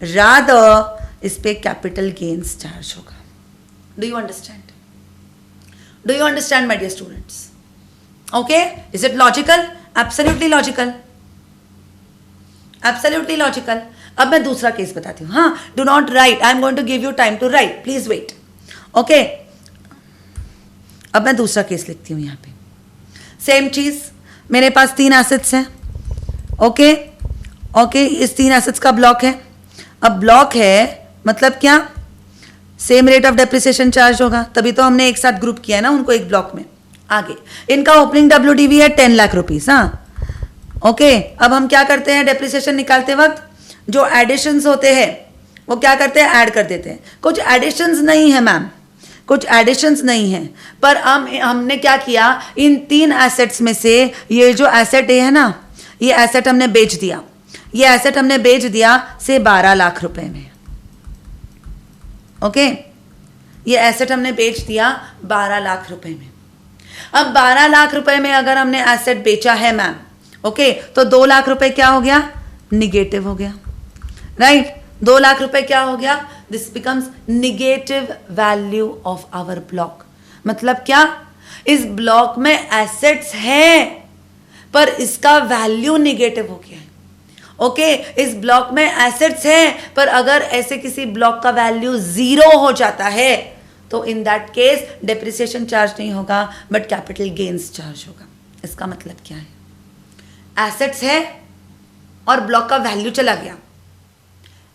रादर इस पे कैपिटल गेन्स चार्ज होगा। Do you understand my dear students? Okay, is it logical? Absolutely logical, absolutely logical. अब मैं दूसरा केस बताती हूँ। हाँ, do not write, I am going to give you time to write, please wait. Okay, अब मैं दूसरा केस लिखती हूँ। यहाँ पे सेम चीज, मेरे पास 3 एसेट्स हैं। ओके, इस 3 एसेट्स का ब्लॉक है। अब ब्लॉक है मतलब क्या, same rate of depreciation charge होगा, तभी तो हमने एक साथ ग्रुप किया है ना उनको एक ब्लॉक में। आगे इनका ओपनिंग WDV है 10 लाख रुपीज। हाँ, ओके, अब हम क्या करते हैं, डेप्रिसिएशन निकालते वक्त जो एडिशंस होते हैं वो क्या करते हैं, ऐड कर देते हैं। कुछ एडिशंस नहीं है मैम, कुछ एडिशंस नहीं है, पर हमने क्या किया, इन 3 एसेट्स में से ये जो एसेट है ना, ये एसेट हमने बेच दिया, ये एसेट हमने बेच दिया से 12 लाख रुपए में। ओके, ये एसेट हमने बेच दिया 12 लाख रुपए में। अब 12 लाख रुपए में अगर हमने एसेट बेचा है मैम, ओके, तो 2 लाख रुपए क्या हो गया, निगेटिव हो गया, राइट। 2 लाख रुपए क्या हो गया, this becomes negative value of our block. मतलब क्या, इस ब्लॉक में एसेट्स हैं पर इसका वैल्यू निगेटिव हो गया है। ओके, इस ब्लॉक में एसेट्स हैं पर अगर ऐसे किसी ब्लॉक का वैल्यू 0 हो जाता है तो इन दैट केस डेप्रिसिएशन चार्ज नहीं होगा, बट कैपिटल गेन्स चार्ज होगा। इसका मतलब क्या है, एसेट्स है और ब्लॉक का वैल्यू चला गया,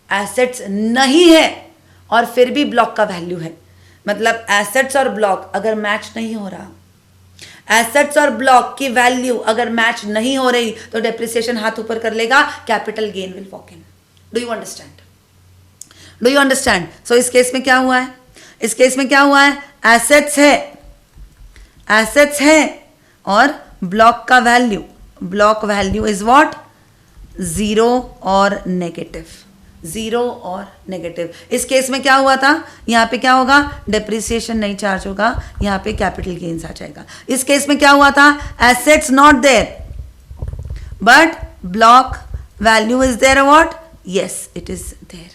एसेट्स नहीं है और फिर भी ब्लॉक का वैल्यू है। मतलब एसेट्स और ब्लॉक अगर मैच नहीं हो रहा, एसेट्स और ब्लॉक की वैल्यू अगर मैच नहीं हो रही तो डेप्रिसिएशन हाथ ऊपर कर लेगा, capital gain will walk in. Do you understand? So इस केस में क्या हुआ है, इस केस में क्या हुआ है, एसेट्स है और ब्लॉक का value, block value is what, 0 और नेगेटिव, 0 और नेगेटिव। इस केस में क्या हुआ था, यहाँ पे क्या होगा, डेप्रिसिएशन नहीं चार्ज होगा, यहाँ पे कैपिटल गेन्स आ जाएगा। इस केस में क्या हुआ था, assets not there but block value is there, what, yes it is there.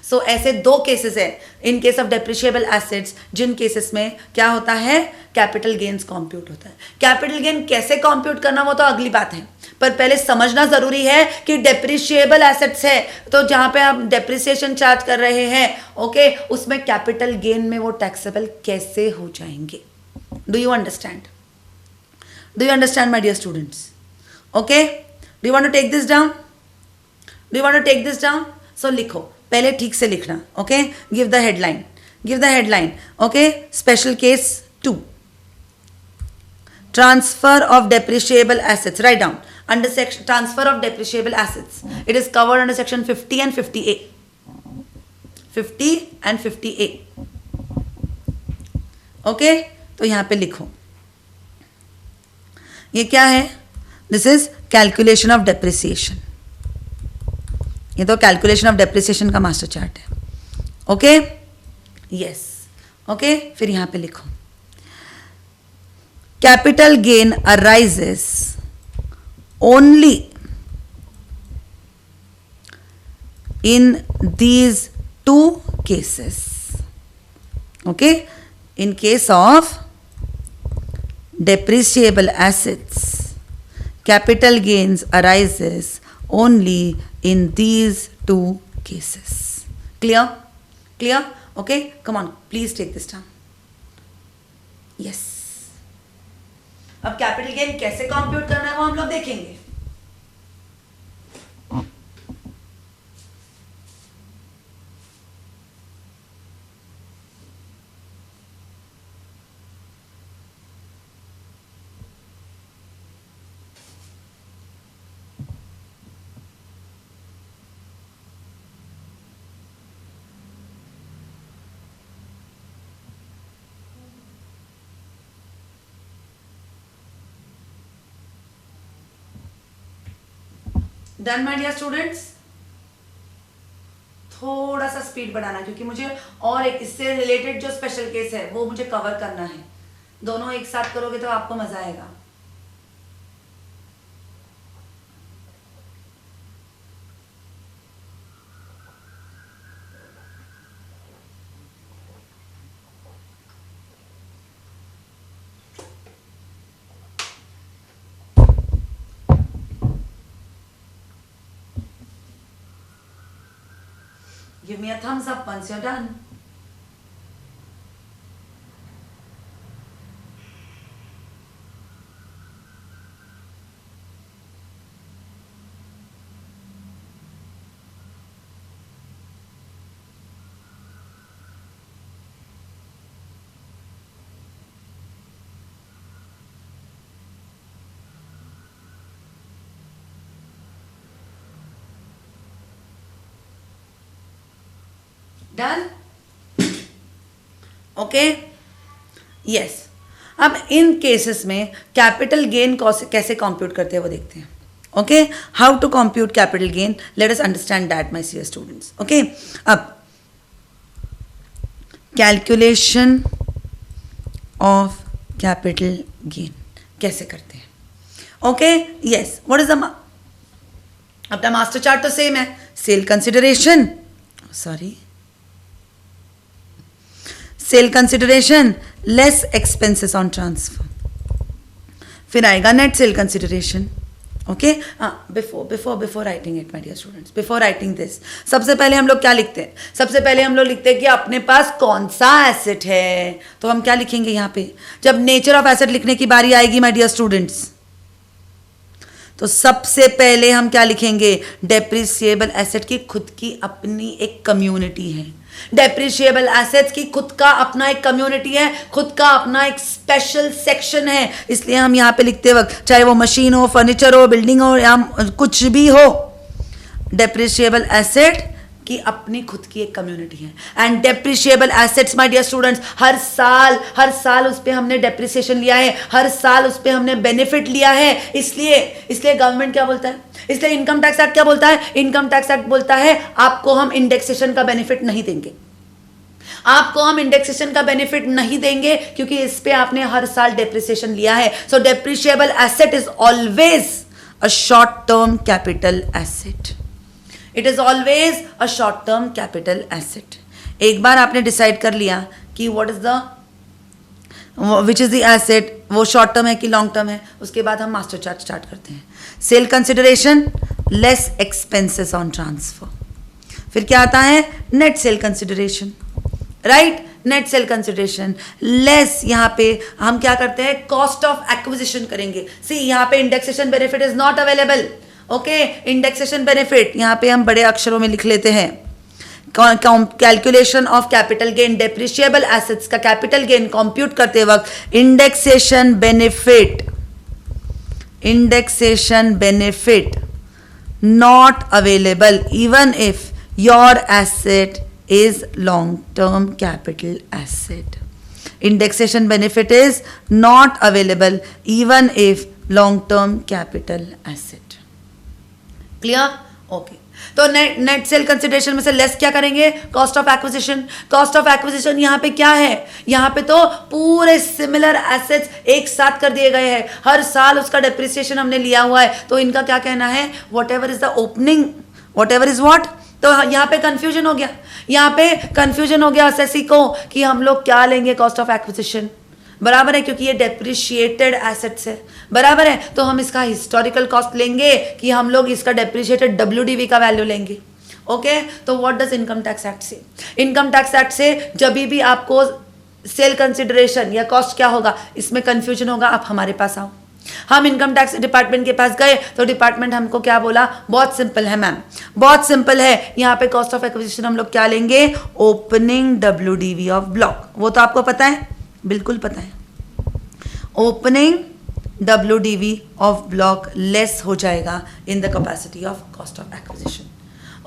So ऐसे 2 केसेस है in case of depreciable assets, जिन केसेस में क्या होता है, कैपिटल गेन्स कॉम्प्यूट होता है। कैपिटल गेन कैसे कॉम्प्यूट करना वो तो अगली बात है, पर पहले समझना जरूरी है कि डेप्रिशिएबल एसेट्स है तो जहां पे आप डेप्रिसिएशन चार्ज कर रहे हैं, ओके, उसमें कैपिटल गेन में वो टैक्सेबल कैसे हो जाएंगे। Do you understand my dear students? Okay, do you want to take this down? Do you want to take this down? So लिखो, पहले ठीक से लिखना. Okay, give the headline, give the headline. Okay, special case 2, transfer of depreciable assets. Write down under section transfer of depreciable assets. It is covered under section 50 and 50A. 50 and 50A. Okay, तो यहां पे लिखो, ये क्या है? This is calculation of depreciation. ये तो कैलकुलेशन ऑफ डेप्रिसिएशन का मास्टर चार्ट है. Okay, yes. ओके, फिर यहां पे लिखो, capital gain arises only in these two cases. Okay, in case of depreciable assets, capital gains arises only in these two cases. Clear? Clear? Okay, come on, please take this down. Yes. अब कैपिटल गेन कैसे कंप्यूट करना है वो हम लोग देखेंगे. Done my dear students. थोड़ा सा स्पीड बढ़ाना क्योंकि मुझे और एक इससे रिलेटेड जो स्पेशल केस है वो मुझे कवर करना है. दोनों एक साथ करोगे तो आपको मजा आएगा. Give me a thumbs up once you're done. Done. Okay, yes. अब इन केसेस में कैपिटल गेन कैसे कंप्यूट करते हैं वो देखते हैं. Okay, how to compute capital gain, let us understand that my dear students. Okay, अब कैलकुलेशन ऑफ कैपिटल गेन कैसे करते हैं. Okay, yes. What is the, अपना मास्टर चार्ट तो सेम है. Sale consideration, sorry, sale consideration less expenses on transfer. फिर आएगा net sale consideration. Okay, before writing it my dear students, before writing this, सबसे पहले हम लोग क्या लिखते हैं? सबसे पहले हम लोग लिखते हैं कि अपने पास कौन सा एसेट है. तो हम क्या लिखेंगे यहाँ पे? जब नेचर ऑफ एसेट लिखने की बारी आएगी माय डियर स्टूडेंट्स, तो सबसे पहले हम क्या लिखेंगे? डेप्रिसिएबल एसेट की खुद की अपनी एक कम्युनिटी है. डेप्रिशिएबल एसेट्स की खुद का अपना एक कम्युनिटी है, खुद का अपना एक स्पेशल सेक्शन है. इसलिए हम यहाँ पे लिखते वक्त, चाहे वो मशीन हो, फर्नीचर हो, बिल्डिंग हो या कुछ भी हो, डेप्रिशिएबल एसेट की अपनी खुद की एक कम्युनिटी है. And depreciable assets my dear students, हर साल उस पर हमने डेप्रिसिएशन लिया है, हर साल उस पर हमने बेनिफिट लिया है. इसलिए गवर्नमेंट क्या बोलता है? इसलिए इनकम टैक्स एक्ट क्या बोलता है? इनकम टैक्स एक्ट बोलता है आपको हम इंडेक्सेशन का बेनिफिट नहीं देंगे. आपको हम इंडेक्सेशन का बेनिफिट नहीं देंगे क्योंकि इस पे आपने हर साल डेप्रिसिएशन लिया है. So depreciable asset is always a short term capital asset. It is always a short term capital asset. एक बार आपने डिसाइड कर लिया कि what is the which is the asset, वो शॉर्ट टर्म है कि लॉन्ग टर्म है, उसके बाद हम मास्टर चार्ट स्टार्ट करते हैं. Cell consideration less expenses on transfer. फिर क्या आता है? Net sale consideration. Right, net sale consideration less, यहाँ पे हम क्या करते हैं? कॉस्ट ऑफ एक्विजिशन करेंगे. सी यहाँ पे indexation benefit is not available. Okay, indexation benefit यहाँ पे हम बड़े अक्षरों में लिख लेते हैं. Calculation of capital gain, depreciable assets का कैपिटल गेन कंप्यूट करते वक्त indexation benefit not available even if your asset is long-term capital asset. Indexation benefit is not available even if long-term capital asset. Clear? Okay. तो नेट सेल कंसिडरेशन में से लेस क्या करेंगे? Cost of acquisition. Cost of acquisition यहाँ पे क्या है? यहाँ पे तो पूरे सिमिलर एसेट्स एक साथ कर दिए गए हैं. हर साल उसका डेप्रिसिएशन हमने लिया हुआ है. तो इनका क्या कहना है? What ever is the opening, what ever is what. तो यहाँ पे कंफ्यूजन हो गया. यहाँ पे कंफ्यूजन हो गया एसएससी को कि हम लोग क्या लेंगे कॉस्ट ऑफ एक्विजिशन. बराबर है, क्योंकि ये डेप्रिशिएटेड एसेट्स है. बराबर है, तो हम इसका हिस्टोरिकल कॉस्ट लेंगे कि हम लोग इसका डेप्रिशिएटेड डब्ल्यूडीवी का वैल्यू लेंगे. ओके, तो what does income tax act से? इनकम टैक्स एक्ट से जब भी आपको सेल कंसिडरेशन या कॉस्ट क्या होगा, इसमें कंफ्यूजन होगा, आप हमारे पास आओ. हम इनकम टैक्स डिपार्टमेंट के पास गए तो डिपार्टमेंट हमको क्या बोला? बहुत सिंपल है मैम, बहुत सिंपल है. यहाँ पे कॉस्ट ऑफ एक्विजिशन हम लोग क्या लेंगे? Opening WDV of block. वो तो आपको पता है, बिल्कुल पता है. Opening WDV of block less हो जाएगा in the capacity of cost of acquisition.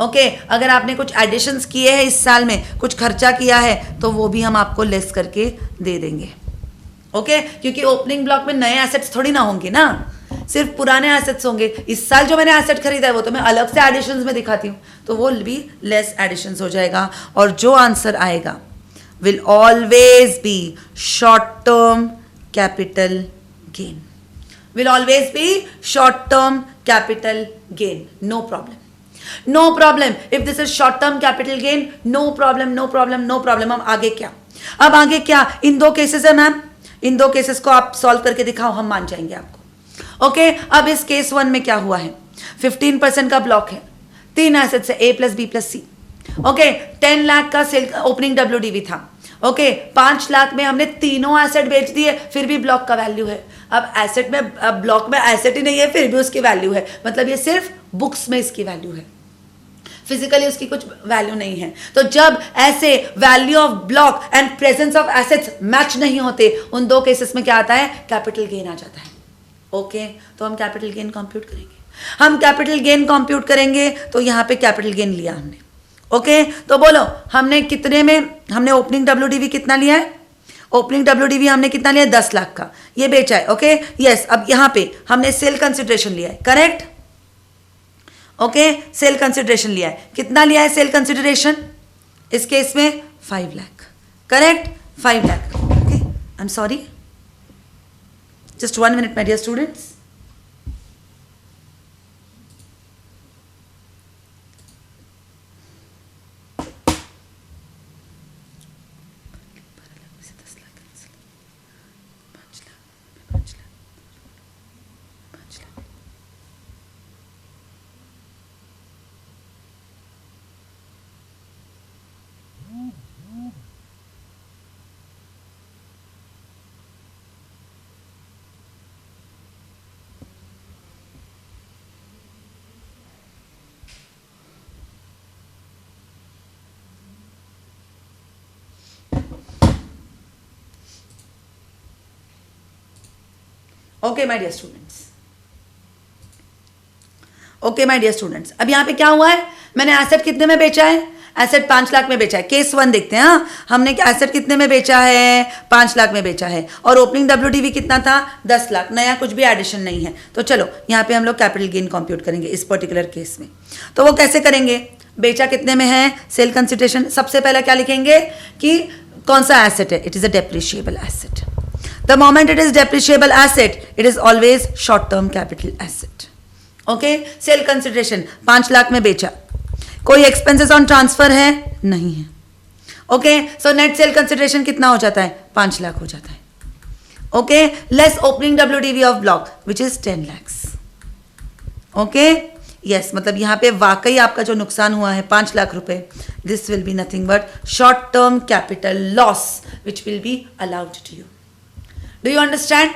Okay, अगर आपने कुछ एडिशंस किए हैं इस साल में, कुछ खर्चा किया है, तो वो भी हम आपको लेस करके दे देंगे. ओके, क्योंकि ओपनिंग ब्लॉक में नए एसेट्स थोड़ी ना होंगे ना, सिर्फ पुराने एसेट्स होंगे. इस साल जो मैंने एसेट खरीदा है वो तो मैं अलग से एडिशंस में दिखाती हूँ, तो वो भी लेस एडिशंस हो जाएगा. और जो आंसर आएगा will always be short term capital gain. Will always be short term capital gain. No problem, no problem. If this is short term capital gain, no problem, no problem, no problem. हम आगे क्या? अब आगे क्या? इन दो केसेस है मैम, इन दो केसेस को आप सॉल्व करके दिखाओ, हम मान जाएंगे आपको. ओके, अब इस केस 1 में क्या हुआ है? 15% का ब्लॉक है, 3 एसेट्स है, A plus B plus C. Okay, 10 lakh का सेल ओपनिंग डब्ल्यूडीवी था. ओके, 5 लाख में हमने तीनों एसेट बेच दिए, फिर भी ब्लॉक का वैल्यू है. अब एसेट में, अब ब्लॉक में एसेट ही नहीं है, फिर भी उसकी वैल्यू है. मतलब ये सिर्फ बुक्स में इसकी वैल्यू है, फिजिकली उसकी कुछ वैल्यू नहीं है. तो जब ऐसे value of block and presence of assets match नहीं होते, उन दो केसेस में क्या आता है? कैपिटल गेन आ जाता है. ओके, तो हम कैपिटल गेन कंप्यूट करेंगे. हम कैपिटल गेन कंप्यूट करेंगे, तो यहाँ पे कैपिटल गेन लिया हमने. ओके, तो बोलो हमने कितने में, हमने ओपनिंग डब्ल्यूडीवी कितना लिया है? ओपनिंग डब्ल्यूडीवी हमने कितना लिया है? 10 लाख का, ये बेचा है. Okay, yes. अब यहाँ पे हमने सेल कंसिडरेशन लिया है, करेक्ट. ओके, सेल कंसिडरेशन लिया है. कितना लिया है सेल कंसिडरेशन इस केस में? 5 lakh, correct. 5 lakh. Okay, I am sorry, just 1 minute my dear students. Okay my dear students, okay my dear students. अब यहाँ पे क्या हुआ है? मैंने एसेट कितने में बेचा है? एसेट 5 लाख में बेचा है. केस 1 देखते हैं. हाँ, हमने एसेट कितने में बेचा है? 5 लाख में बेचा है. और ओपनिंग डब्ल्यूडीवी कितना था? 10 लाख. नया कुछ भी एडिशन नहीं है. तो चलो यहाँ पे हम लोग कैपिटल गेन कंप्यूट करेंगे इस पर्टिकुलर केस में. तो वो कैसे करेंगे? बेचा कितने में है? Sale consideration. सबसे पहले क्या लिखेंगे कि कौन सा एसेट है? It is a depreciable asset. The moment it is depreciable asset, it is always short-term capital asset. Okay? Sale consideration 5 lakh में बेचा. कोई expenses on transfer है? नहीं है. Okay? So net sale consideration कितना हो जाता है? 5 लाख हो जाता है. Okay? Less opening WDV of block, which is 10 lakhs. Okay? Yes, मतलब यहाँ पे वाकई आपका जो नुकसान हुआ है 5 लाख रुपए, this will be nothing but short-term capital loss, which will be allowed to you. Do you understand?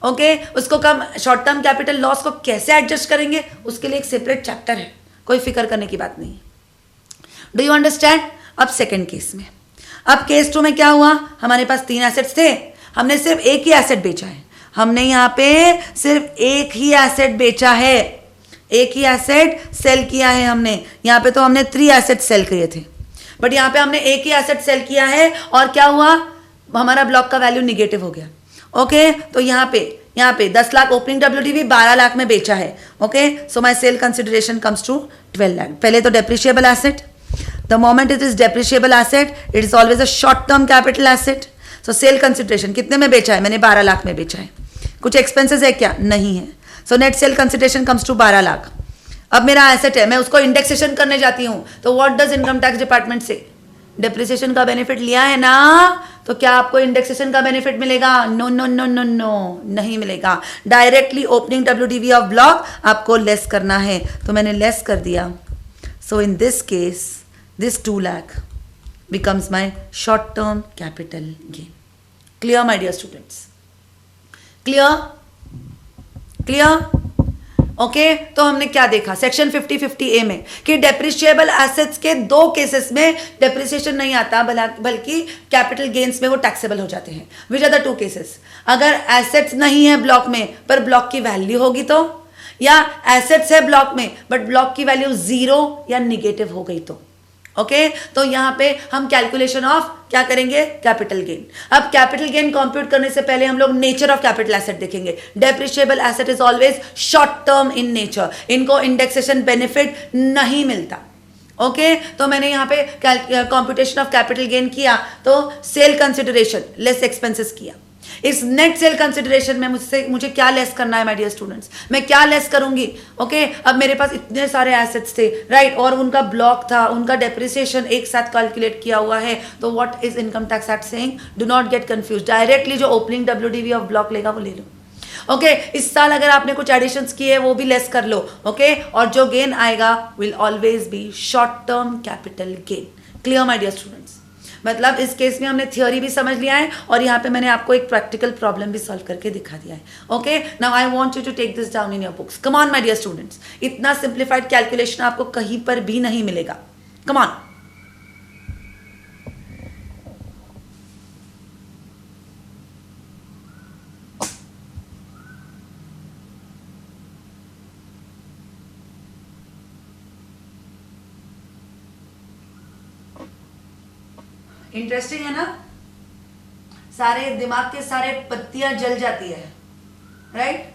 Okay उसको कम शॉर्ट टर्म कैपिटल लॉस को कैसे एडजस्ट करेंगे उसके लिए एक सेपरेट चैप्टर है, कोई फिक्र करने की बात नहीं है। Do you understand? अब सेकेंड केस में, अब केस 2 में क्या हुआ, हमारे पास 3 एसेट्स थे, हमने सिर्फ एक ही एसेट बेचा है, हमने यहाँ पे सिर्फ एक ही एसेट बेचा है, एक ही एसेट सेल किया है हमने। यहाँ पे तो हमने 3 एसेट सेल किए थे, बट यहाँ पे हमने एक ही एसेट सेल किया है और क्या हुआ, हमारा ब्लॉक का वैल्यू निगेटिव हो गया। ओके तो यहाँ पे 10 लाख ओपनिंग WDV 12 लाख में बेचा है। Okay so my sale consideration comes to 12 lakh. पहले तो depreciable asset, the moment it is depreciable asset it is always a short term capital asset. So sale consideration कितने में बेचा है, मैंने 12 लाख में बेचा है। कुछ एक्सपेंसेस है क्या, नहीं है। So net sale consideration comes to 12 lakh. अब मेरा एसेट है, मैं उसको इंडेक्सेशन करने जाती हूँ, तो what does income tax department से, डेप्रिसिएशन का बेनिफिट लिया है ना, तो क्या आपको इंडेक्सेशन का बेनिफिट मिलेगा? No no no no no, नहीं मिलेगा। Directly opening WDV of block आपको लेस करना है, तो मैंने लेस कर दिया। So in this case this 2 lakh becomes my short term capital gain. Clear my dear students? Clear? Okay तो हमने क्या देखा सेक्शन 50/50A में कि डेप्रिशिएबल एसेट्स के 2 केसेस में डेप्रिसिएशन नहीं आता, बल्कि कैपिटल गेन्स में वो टैक्सेबल हो जाते हैं। Which are the 2 cases? अगर एसेट्स नहीं है ब्लॉक में पर ब्लॉक की वैल्यू होगी तो, या एसेट्स है ब्लॉक में बट ब्लॉक की वैल्यू 0 या निगेटिव हो गई तो। ओके तो यहां पे हम कैलकुलेशन ऑफ क्या करेंगे, कैपिटल गेन। अब कैपिटल गेन कंप्यूट करने से पहले हम लोग नेचर ऑफ कैपिटल एसेट देखेंगे। Depreciable asset is always short term in nature, इनको इंडेक्सेशन बेनिफिट नहीं मिलता। ओके तो मैंने यहाँ पे कंप्यूटेशन ऑफ कैपिटल गेन किया, तो सेल कंसिडरेशन लेस एक्सपेंसेस किया। इस नेट सेल कंसिडरेशन में मुझे क्या लेस करना है माय डियर स्टूडेंट्स, मैं क्या लेस करूंगी? ओके अब मेरे पास इतने सारे एसेट्स थे, राइट, और उनका ब्लॉक था, उनका डेप्रिसिएशन एक साथ कैलकुलेट किया हुआ है, तो what is income tax act saying? Do not get confuse, directly जो ओपनिंग WDV ऑफ ब्लॉक लेगा वो ले लो। ओके इस साल अगर आपने कुछ एडिशंस किए वो भी लेस कर लो। ओके और जो गेन आएगा will always be short term capital gain. Clear my dear students? मतलब इस केस में हमने थियोरी भी समझ लिया है और यहाँ पे मैंने आपको एक प्रैक्टिकल प्रॉब्लम भी सॉल्व करके दिखा दिया है। Okay now I want you to take this down in your books. Come on my dear students, इतना सिंप्लीफाइड कैलकुलेशन आपको कहीं पर भी नहीं मिलेगा। Come on. इंटरेस्टिंग है ना, सारे दिमाग के सारे पत्तियां जल जाती है, right?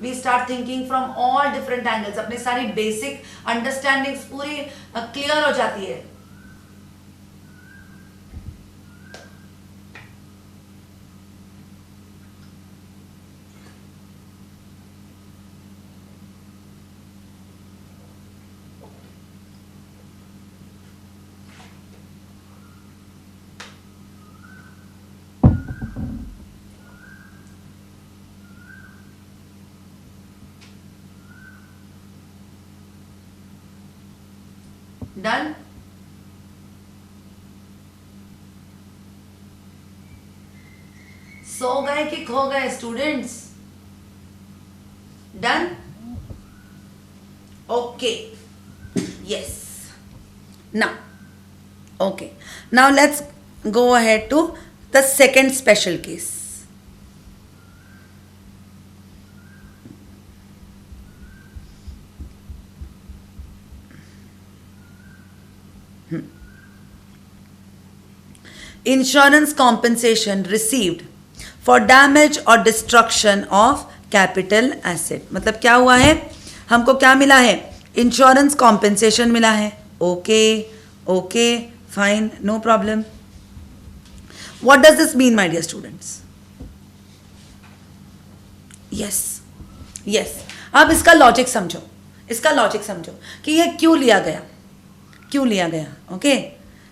We start thinking from all different angles, अपने सारी बेसिक अंडरस्टैंडिंग्स पूरी क्लियर हो जाती है। डन? सो गए कि खो गए students? Done? Okay yes now okay now let's go ahead to the second special case. Insurance compensation received for damage or destruction of capital asset. मतलब क्या हुआ है, हमको क्या मिला है, इंश्योरेंस कॉम्पेंसेशन मिला है। Okay okay fine no problem. What does this mean my dear students? Yes yes अब इसका लॉजिक समझो, इसका लॉजिक समझो कि ये क्यों लिया गया, क्यों लिया गया। ओके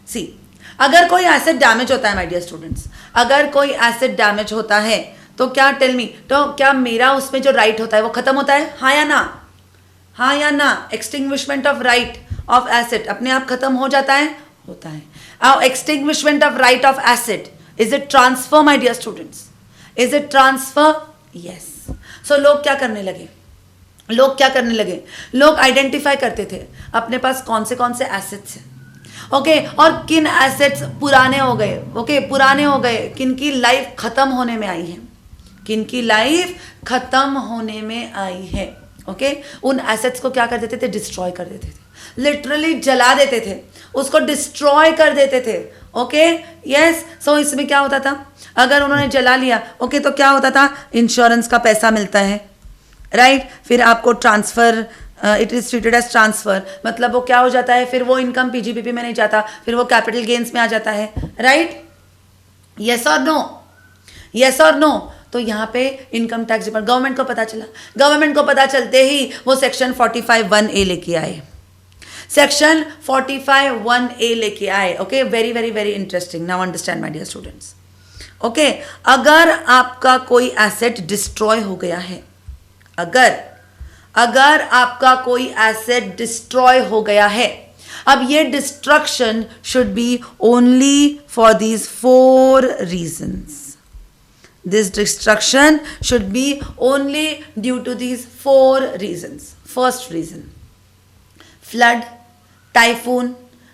सी, अगर कोई एसेट डैमेज होता है माय डियर स्टूडेंट्स, अगर कोई एसेट डैमेज होता है तो क्या टेल मी, तो क्या मेरा उसमें जो राइट होता है वो खत्म होता है? हाँ या ना, हाँ या ना? Extinguishment of right of asset अपने आप खत्म हो जाता है, होता है। Extinguishment of right of asset is it transfer my dear students? Is it transfer? Yes. So लोग क्या करने लगे? लोग आइडेंटिफाई करते थे अपने पास कौन से एसेट्स हैं. ओके और किन एसेट्स पुराने हो गए, किन की लाइफ खत्म होने में आई है. ओके उन एसेट्स को क्या कर देते थे? डिस्ट्रॉय कर देते थे. लिटरली जला देते थे, उसको डिस्ट्रॉय कर देते थे. Okay yes. सो इसमें क्या होता था? अगर उन्होंने जला लिया ओके तो क्या होता था? इंश्योरेंस का पैसा मिलता है, राइट. फिर आपको transfer, it is treated as transfer, मतलब वो क्या हो जाता है? फिर वो इनकम पीजीपीपी में नहीं जाता, फिर वो कैपिटल गेन्स में आ जाता है, राइट. यस और नो? तो यहाँ पे इनकम टैक्स डिपार्टमेंट, गवर्नमेंट को पता चलते ही वो सेक्शन 45(1)(a) लेके आए. सेक्शन 45(1)(a) लेके आए. Okay very very very interesting. Now understand my dear students. Okay अगर आपका कोई एसेट डिस्ट्रॉय हो गया है, अगर आपका कोई एसेट डिस्ट्रॉय हो गया है, अब ये destruction should be only for these 4 reasons. This destruction should be only due to these 4 reasons. First reason, flood, typhoon,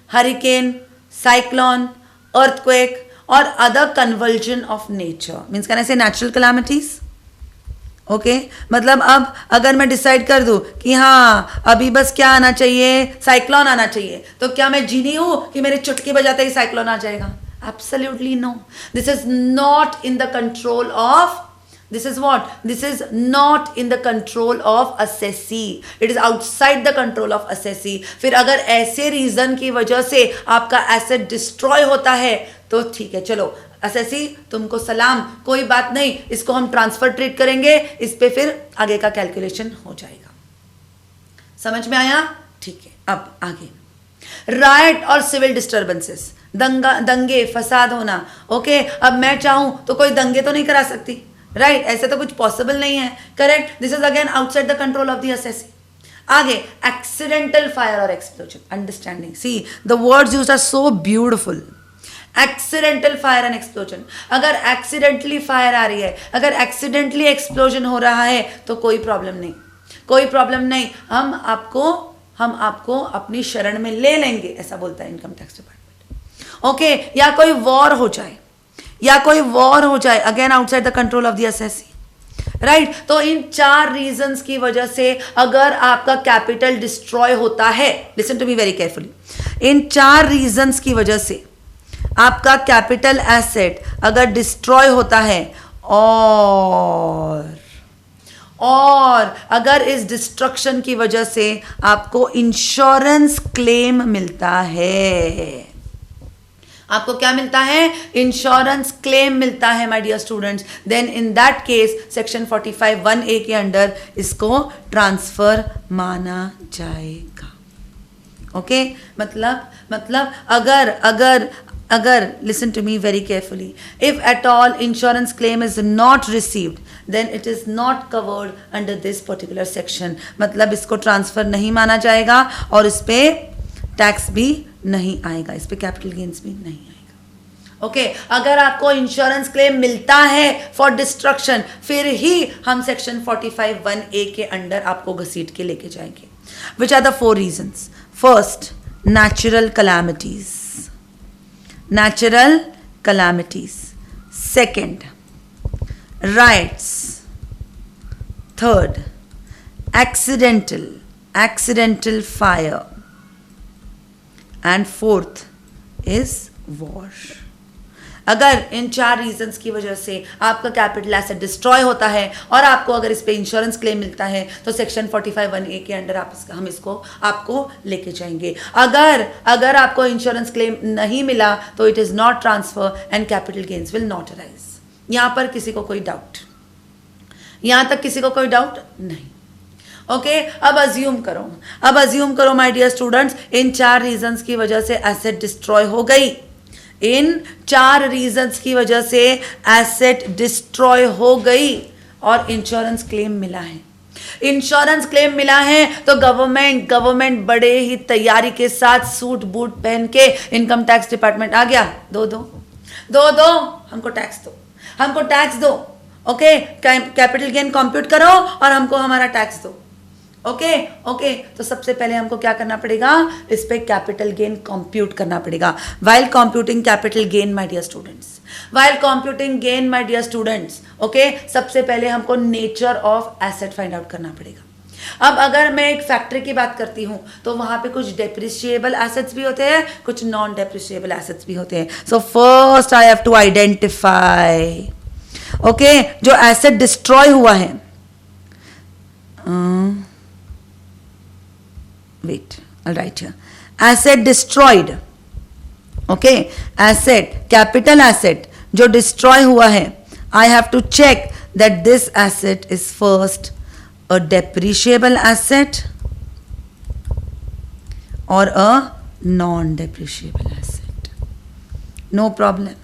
hurricane, cyclone, earthquake or other convulsion of nature. Means can I say natural calamities? Okay मतलब अब अगर मैं डिसाइड कर दूं कि हाँ अभी बस क्या आना चाहिए? साइक्लोन आना चाहिए, तो क्या मैं जीनी हूं कि मेरे चुटकी बजाते ही साइक्लोन आ जाएगा? Absolutely no. This is not in the control of, this is what? This is not in the control of assessee. It is outside the control of assessee. फिर अगर ऐसे रीजन की वजह से आपका एसेट डिस्ट्रॉय होता है तो ठीक है, चलो assessee तुमको सलाम, कोई बात नहीं, इसको हम ट्रांसफर ट्रीट करेंगे, इस पे फिर आगे का कैलकुलेशन हो जाएगा. समझ में आया? ठीक है. अब आगे राइट और सिविल डिस्टर्बेंसेस, दंगे फसाद होना. ओके अब मैं चाहूं तो कोई दंगे तो नहीं करा सकती, राइट. ऐसे तो कुछ पॉसिबल नहीं है, correct. This is again outside the control of the assessee. आगे accidental fire or explosion. Understanding, see the words used are so beautiful. Accidental fire and explosion. अगर एक्सीडेंटली फायर आ रही है, अगर एक्सीडेंटली एक्सप्लोजन हो रहा है तो कोई प्रॉब्लम नहीं, हम आपको अपनी शरण में ले लेंगे, ऐसा बोलता है इनकम टैक्स डिपार्टमेंट. ओके या कोई वॉर हो जाए, again outside the control of the assessee, right. तो इन 4 रीजंस की वजह से अगर आपका कैपिटल डिस्ट्रॉय होता है, listen to me very carefully, in 4 reasons की वजह से आपका कैपिटल एसेट अगर डिस्ट्रॉय होता है और अगर इस डिस्ट्रक्शन की वजह से आपको इंश्योरेंस क्लेम मिलता है, आपको क्या मिलता है? इंश्योरेंस क्लेम मिलता है my dear students. Then in that case section 45(1)(a) के अंडर इसको ट्रांसफर माना जाएगा. ओके मतलब अगर listen to me very carefully, if at all insurance claim is not received, then it is not covered under this particular section. मतलब इसको ट्रांसफर नहीं माना जाएगा और इस पे टैक्स भी नहीं आएगा, इस पे कैपिटल गेन्स भी नहीं आएगा. ओके अगर आपको इंश्योरेंस क्लेम मिलता है फॉर डिस्ट्रक्शन, फिर ही हम सेक्शन 45(1)(a) के अंडर आपको घसीट के लेके जाएंगे. Which are the 4 reasons? First, natural calamities. Second, riots. Third, accidental fire. And fourth is war. अगर इन 4 रीजंस की वजह से आपका कैपिटल एसेट डिस्ट्रॉय होता है और आपको अगर इस पे इंश्योरेंस क्लेम मिलता है तो सेक्शन 45(1)(a) के अंडर हम इसको आपको लेके जाएंगे. अगर आपको इंश्योरेंस क्लेम नहीं मिला तो it is not transfer and capital gains will not arise. यहां पर किसी को कोई डाउट? यहां तक किसी को कोई डाउट नहीं. ओके अब अज्यूम करो my dear students, in 4 reasons की वजह से एसेट डिस्ट्रॉय हो गई. इन 4 रीजंस की वजह से एसेट डिस्ट्रॉय हो गई और इंश्योरेंस क्लेम मिला है तो गवर्नमेंट बड़े ही तैयारी के साथ सूट बूट पहन के इनकम टैक्स डिपार्टमेंट आ गया. दो दो हमको टैक्स दो, हमको टैक्स दो। ओके, कैपिटल गेन कंप्यूट करो और हमको हमारा टैक्स दो। ओके ओके, तो सबसे पहले हमको क्या करना पड़ेगा, इस पे कैपिटल गेन कंप्यूट करना पड़ेगा। While computing capital gain my dear students, while computing gain my dear students, okay, सबसे पहले हमको nature of asset find out करना पड़ेगा। अब अगर मैं एक फैक्ट्री की बात करती हूं तो वहां पे कुछ डेप्रिशिएबल एसेट्स भी होते हैं, कुछ नॉन डेप्रिशिएबल एसेट्स भी होते हैं। So first I have to identify, okay, जो एसेट डिस्ट्रॉय हुआ है, wait, I'll write here, asset destroyed, okay, asset, capital asset जो destroy हुआ है, I have to check that this asset is first a depreciable asset or a non-depreciable asset, no problem।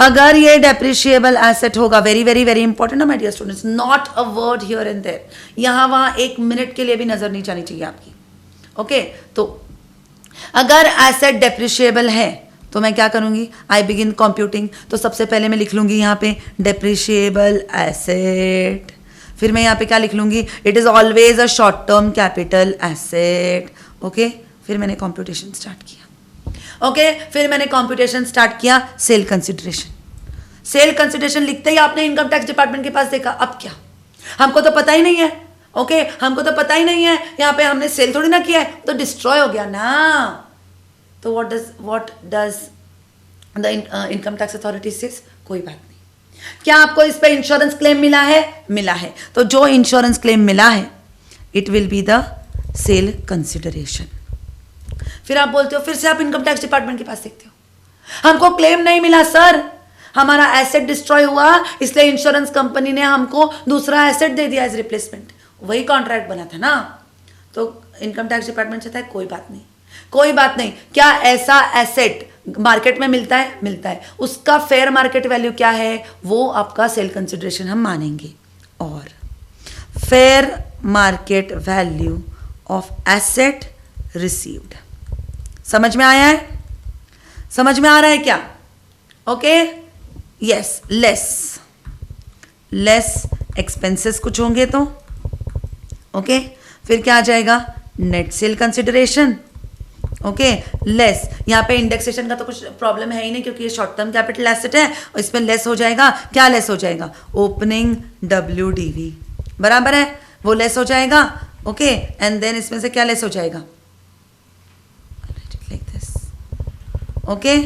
अगर ये डेप्रिशिएबल एसेट होगा, वेरी वेरी वेरी इंपॉर्टेंट ना my dear students, not a word here and there, यहां वहां एक मिनट के लिए भी नजर नहीं जानी चाहिए आपकी। ओके, तो अगर एसेट डेप्रिशिएबल है तो मैं क्या करूंगी, आई बिगिन कंप्यूटिंग, तो सबसे पहले मैं लिख लूंगी यहाँ पे डेप्रिशिएबल एसेट, फिर मैं यहाँ पे क्या लिख लूंगी, it is always a short term capital asset. Okay, फिर मैंने कंप्यूटेशन स्टार्ट किया। ओके, फिर मैंने कंप्यूटेशन स्टार्ट किया, सेल कंसिडरेशन। सेल कंसिडरेशन लिखते ही आपने इनकम टैक्स डिपार्टमेंट के पास देखा, अब क्या, हमको तो पता ही नहीं है। ओके, हमको तो पता ही नहीं है, यहाँ पे हमने सेल थोड़ी ना किया है, तो डिस्ट्रॉय हो गया ना। तो what does the income tax authority says, कोई बात नहीं। क्या आपको इस पे इंश्योरेंस क्लेम मिला है? मिला है, तो जो इंश्योरेंस क्लेम मिला है it will be the sale consideration. फिर आप बोलते हो, फिर से आप इनकम टैक्स डिपार्टमेंट के पास देखते हो, हमको क्लेम नहीं मिला सर, हमारा एसेट डिस्ट्रॉय हुआ इसलिए इंश्योरेंस कंपनी ने हमको दूसरा एसेट दे दिया एज रिप्लेसमेंट, वही कॉन्ट्रैक्ट बना था ना। तो इनकम टैक्स डिपार्टमेंट चाहता है, कोई बात नहीं, कोई बात नहीं। क्या ऐसा एसेट मार्केट में मिलता है? मिलता है। उसका फेयर मार्केट वैल्यू क्या है, वो आपका सेल कंसिडरेशन हम मानेंगे। और fair market value of asset received, समझ में आया है? समझ में आ रहा है क्या? ओके, यस, लेस एक्सपेंसेस कुछ होंगे तो ओके, फिर क्या आ जाएगा, net sale consideration. Okay, less, यहाँ पे इंडेक्सेशन का तो कुछ प्रॉब्लम है ही नहीं क्योंकि ये शॉर्ट टर्म कैपिटल एसेट है, और इसमें लेस हो जाएगा, क्या लेस हो जाएगा, ओपनिंग WDV, बराबर है, वो लेस हो जाएगा। ओके, एंड देन इसमें से क्या लेस हो जाएगा, लाइक दिस। ओके,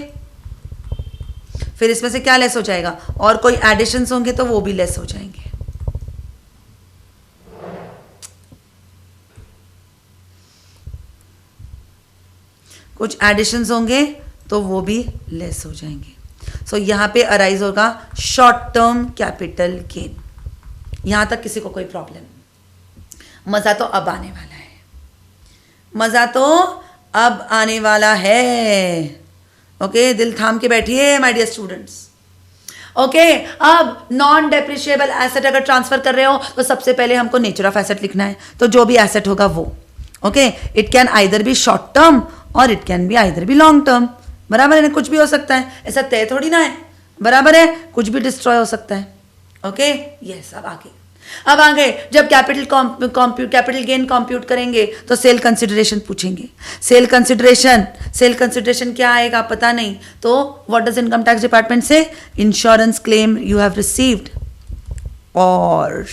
फिर इसमें से क्या लेस हो जाएगा, और कोई एडिशंस होंगे तो वो भी लेस हो जाएंगे। कुछ एडिशंस होंगे तो वो भी लेस हो जाएंगे। सो यहाँ पे अराइज होगा शॉर्ट टर्म कैपिटल गेन। यहाँ तक किसी को कोई प्रॉब्लम? मज़ा तो अब आने वाला है, मज़ा तो अब आने वाला है। ओके, दिल थाम के बैठिए माय डियर स्टूडेंट्स। ओके, अब नॉन डेप्रिशिएबल एसेट अगर ट्रांसफर कर रहे हो तो सबसे पहले हमको नेचर ऑफ एसेट लिखना है, तो जो भी एसेट होगा वो। Okay, it can either be short term और it can be either be long term, बराबर है, कुछ भी हो सकता है, ऐसा तय थोड़ी ना है, बराबर है, कुछ भी डिस्ट्रॉय हो सकता है। ओके, यस, अब आगे जब कैपिटल गेन कंप्यूट करेंगे तो सेल कंसिडरेशन पूछेंगे। सेल कंसिडरेशन क्या आएगा पता नहीं, तो what does income tax department से, insurance claim you have received, और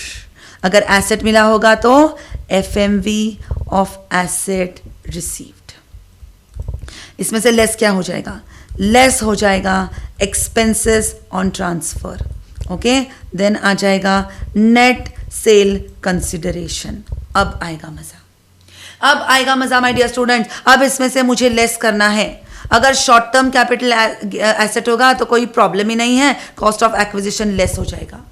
अगर एसेट मिला होगा तो FMV ऑफ एसेट रिसीव्ड। इसमें से लेस क्या हो जाएगा, लेस हो जाएगा expenses on transfer. Okay, then आ जाएगा नेट सेल कंसिडरेशन। अब आएगा मजा माय डियर स्टूडेंट्स। अब इसमें से मुझे लेस करना है। अगर शॉर्ट टर्म कैपिटल एसेट होगा तो कोई प्रॉब्लम ही नहीं है, कॉस्ट ऑफ एक्विजिशन लेस हो जाएगा।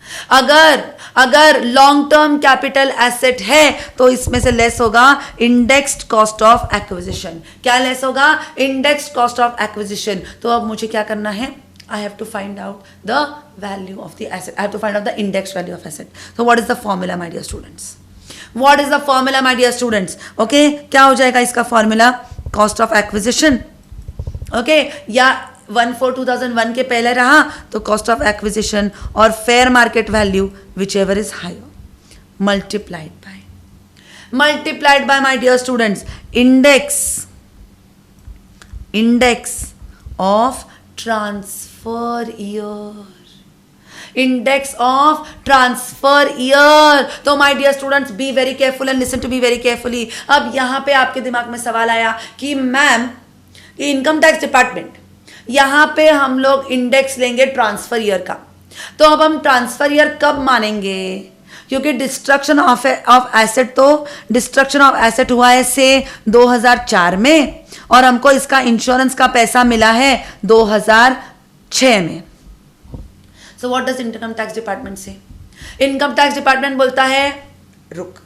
अगर लॉन्ग टर्म कैपिटल एसेट है तो इसमें से लेस होगा इंडेक्स्ड कॉस्ट ऑफ एक्विजिशन। क्या लेस होगा, इंडेक्स्ड कॉस्ट ऑफ एक्विजिशन। तो अब मुझे क्या करना है, I have to find out the value of the asset. I have to find out the index value of asset. So what is the formula, my dear students? What is the formula, my dear students? Okay, क्या हो जाएगा इसका formula? Cost of acquisition. Okay, या 1/4/2001 के पहले रहा तो कॉस्ट ऑफ एक्विजिशन और fair market value whichever is higher multiplied by my dear students index of transfer year. तो my dear students be very careful and listen to me very carefully. अब यहां पे आपके दिमाग में सवाल आया कि मैम इनकम टैक्स डिपार्टमेंट, यहां पे हम लोग इंडेक्स लेंगे ट्रांसफर ईयर का, तो अब हम ट्रांसफर ईयर कब मानेंगे? क्योंकि डिस्ट्रक्शन ऑफ एसेट हुआ है से 2004 में और हमको इसका इंश्योरेंस का पैसा मिला है 2006 में। So what does income tax department से? इनकम टैक्स डिपार्टमेंट बोलता है रुक,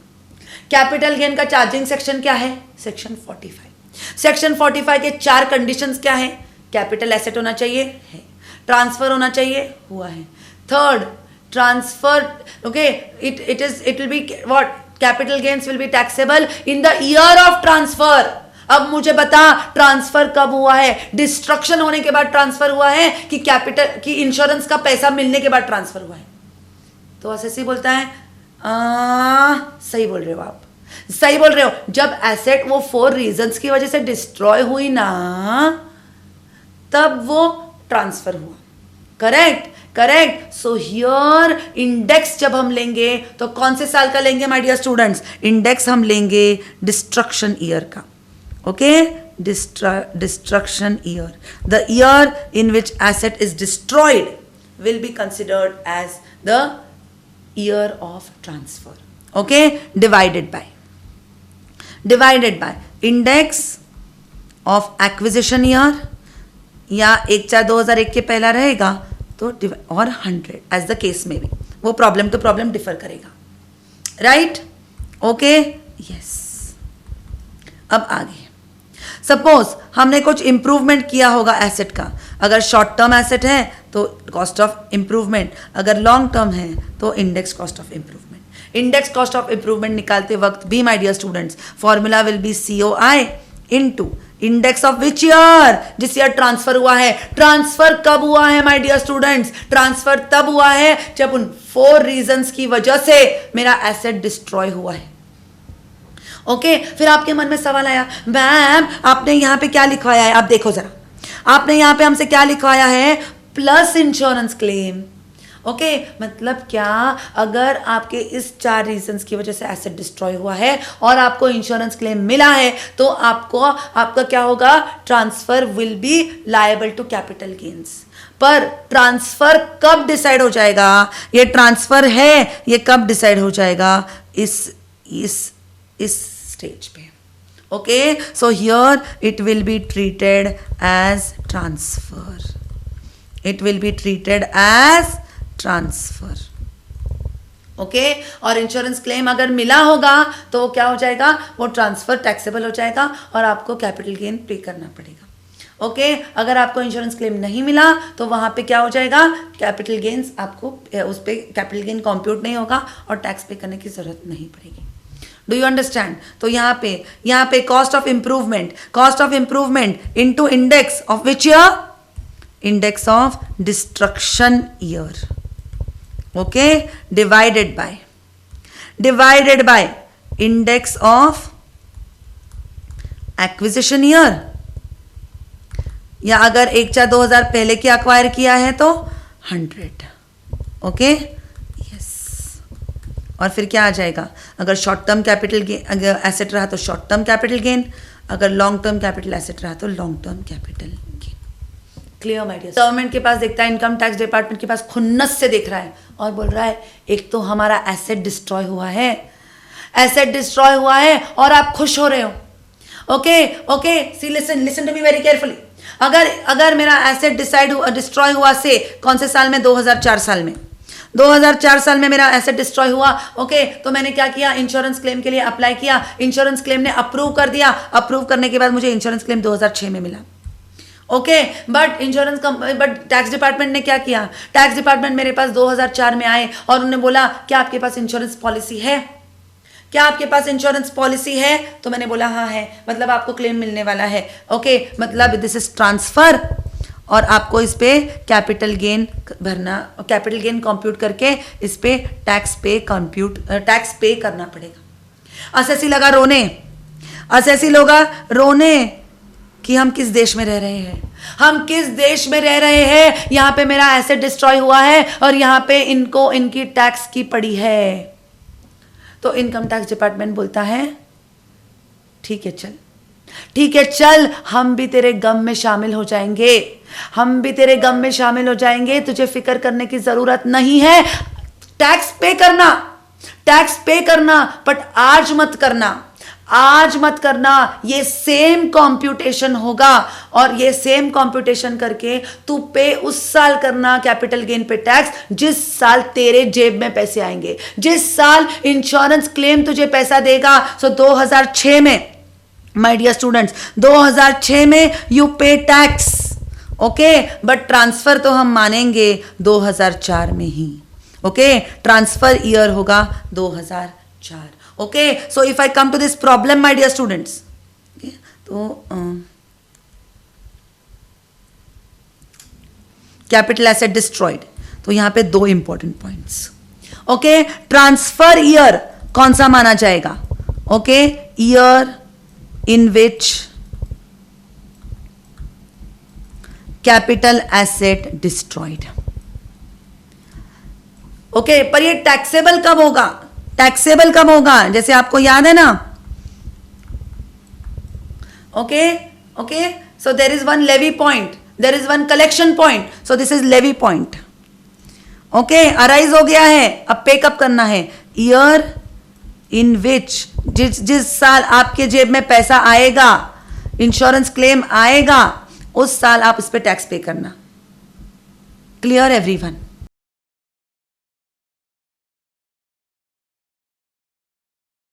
कैपिटल गेन का चार्जिंग सेक्शन क्या है? सेक्शन 45। सेक्शन 45 के 4 कंडीशंस क्या है? कैपिटल एसेट होना चाहिए, है, ट्रांसफर होना चाहिए, हुआ है, third transfer, okay, it will be what? Capital gains will be taxable in the year of transfer। अब मुझे बता ट्रांसफर कब हुआ है? डिस्ट्रक्शन होने के बाद ट्रांसफर हुआ है कि कैपिटल की इंश्योरेंस का पैसा मिलने के बाद ट्रांसफर हुआ है? तो एसएससी बोलता है सही बोल रहे हो आप, सही बोल रहे हो। जब एसेट वो 4 रीजंस की वजह से डिस्ट्रॉय हुई ना, तब वो ट्रांसफर हुआ। करेक्ट। सो हियर इंडेक्स जब हम लेंगे तो कौन से साल का लेंगे माय डियर स्टूडेंट्स? इंडेक्स हम लेंगे डिस्ट्रक्शन ईयर का। Okay, destruction year, the year in which asset is destroyed will be considered as the year of transfer. Okay, divided by index of acquisition year, या 1/4/2001 के पहला रहेगा तो और 100 एज द केस में भी, वो प्रॉब्लम टू प्रॉब्लम डिफर करेगा, राइट? Okay, yes. अब आगे सपोज हमने कुछ इंप्रूवमेंट किया होगा एसेट का। अगर शॉर्ट टर्म एसेट है तो कॉस्ट ऑफ इंप्रूवमेंट, अगर लॉन्ग टर्म है तो index cost of improvement. Index cost of improvement निकालते वक्त भी my dear students formula will be COI into index of which year? जिस ईयर ट्रांसफर हुआ है। ट्रांसफर कब हुआ है माय डियर स्टूडेंट्स? ट्रांसफर तब हुआ है जब उन 4 रीजंस की वजह से मेरा एसेट डिस्ट्रॉय हुआ है। ओके, फिर आपके मन में सवाल आया, मैम आपने यहां पे क्या लिखवाया है? आप देखो जरा, आपने यहां पे हमसे क्या लिखवाया है? Plus insurance claim. ओके, मतलब क्या? अगर आपके इस 4 रीजंस की वजह से एसेट डिस्ट्रॉय हुआ है और आपको इंश्योरेंस क्लेम मिला है तो आपका क्या होगा? Transfer will be liable to capital gains. पर ट्रांसफर कब डिसाइड हो जाएगा? ये ट्रांसफर है, ये कब डिसाइड हो जाएगा? इस स्टेज पे। Okay, so here it will be treated as transfer. It will be treated as transfer. Okay, और इंश्योरेंस क्लेम अगर मिला होगा तो क्या हो जाएगा? वो ट्रांसफर टैक्सेबल हो जाएगा और आपको कैपिटल गेन पे करना पड़ेगा। ओके, अगर आपको इंश्योरेंस क्लेम नहीं मिला तो वहां पे क्या हो जाएगा? कैपिटल गेन्स आपको उस पर कैपिटल गेन कॉम्प्यूट नहीं होगा और टैक्स पे करने की जरूरत नहीं पड़ेगी। Do you understand? तो यहाँ पे cost of improvement into index of which year? Index of destruction year. Okay, divided by index of acquisition year, या अगर 1/4/2000 पहले की अक्वायर किया है तो 100। Okay, yes. और फिर क्या आ जाएगा? अगर short term capital gain asset रहा तो शॉर्ट टर्म कैपिटल गेन, अगर लॉन्ग टर्म कैपिटल एसेट रहा तो long term capital gain. Clear my dear? Government के पास देखता है, इनकम टैक्स डिपार्टमेंट के पास खुन्नस से देख रहा है और बोल रहा है एक तो हमारा एसेट डिस्ट्रॉय हुआ है और आप खुश हो रहे हो। Okay, see listen to me very carefully. अगर मेरा एसेट डिस्ट्रॉय हुआ से कौन से साल में? 2004 साल में। 2004 साल में मेरा एसेट डिस्ट्रॉय हुआ। ओके, तो मैंने क्या किया? इंश्योरेंस क्लेम के लिए अप्लाई किया, इंश्योरेंस क्लेम ने अप्रूव कर दिया। अप्रूव करने के बाद मुझे इंश्योरेंस क्लेम 2006 में मिला। ओके, बट टैक्स डिपार्टमेंट ने क्या किया? टैक्स डिपार्टमेंट मेरे पास 2004 में आए और उन्होंने बोला क्या आपके पास इंश्योरेंस पॉलिसी है? क्या आपके पास इंश्योरेंस पॉलिसी है? तो मैंने बोला हाँ है, मतलब आपको क्लेम मिलने वाला है। ओके, मतलब दिस इज ट्रांसफर और आपको इस पे कैपिटल गेन भरना, कैपिटल गेन कंप्यूट करके इस पे टैक्स पे करना पड़ेगा। असेसी लगा रोने, असेसी लोगा रोने कि हम किस देश में रह रहे हैं, हम किस देश में रह रहे हैं, यहां पे मेरा एसेट डिस्ट्रॉय हुआ है और यहां पे इनको इनकी टैक्स की पड़ी है। तो इनकम टैक्स डिपार्टमेंट बोलता है ठीक है चल, ठीक है चल, हम भी तेरे गम में शामिल हो जाएंगे, हम भी तेरे गम में शामिल हो जाएंगे, तुझे फिक्र करने की जरूरत नहीं है, टैक्स पे करना, टैक्स पे करना, बट आज मत करना, आज मत करना, ये सेम कंप्यूटेशन होगा और ये सेम कंप्यूटेशन करके तू पे उस साल करना कैपिटल गेन पे टैक्स जिस साल तेरे जेब में पैसे आएंगे, जिस साल इंश्योरेंस क्लेम तुझे पैसा देगा। सो 2006 में माय डियर स्टूडेंट्स, 2006 में यू पे टैक्स, ओके, बट ट्रांसफर तो हम मानेंगे 2004 में ही, ओके, ट्रांसफर ईयर होगा 2004, okay. So if I come to this problem my dear students, तो कैपिटल एसेट डिस्ट्रॉयड, तो यहां पे 2 important points, okay. Transfer year कौन सा माना जाएगा, okay, year in which capital asset destroyed, okay, पर ये टैक्सेबल कब होगा, टैक्सेबल कब होगा, जैसे आपको याद है ना, okay, okay, so there is one levy point, there is one collection point, so this is levy point, okay, arise हो गया है, अब पे कब करना है, ईयर इन विच, जिस साल आपके जेब में पैसा आएगा, इंश्योरेंस क्लेम आएगा, उस साल आप इस पे टैक्स पे करना। Clear everyone?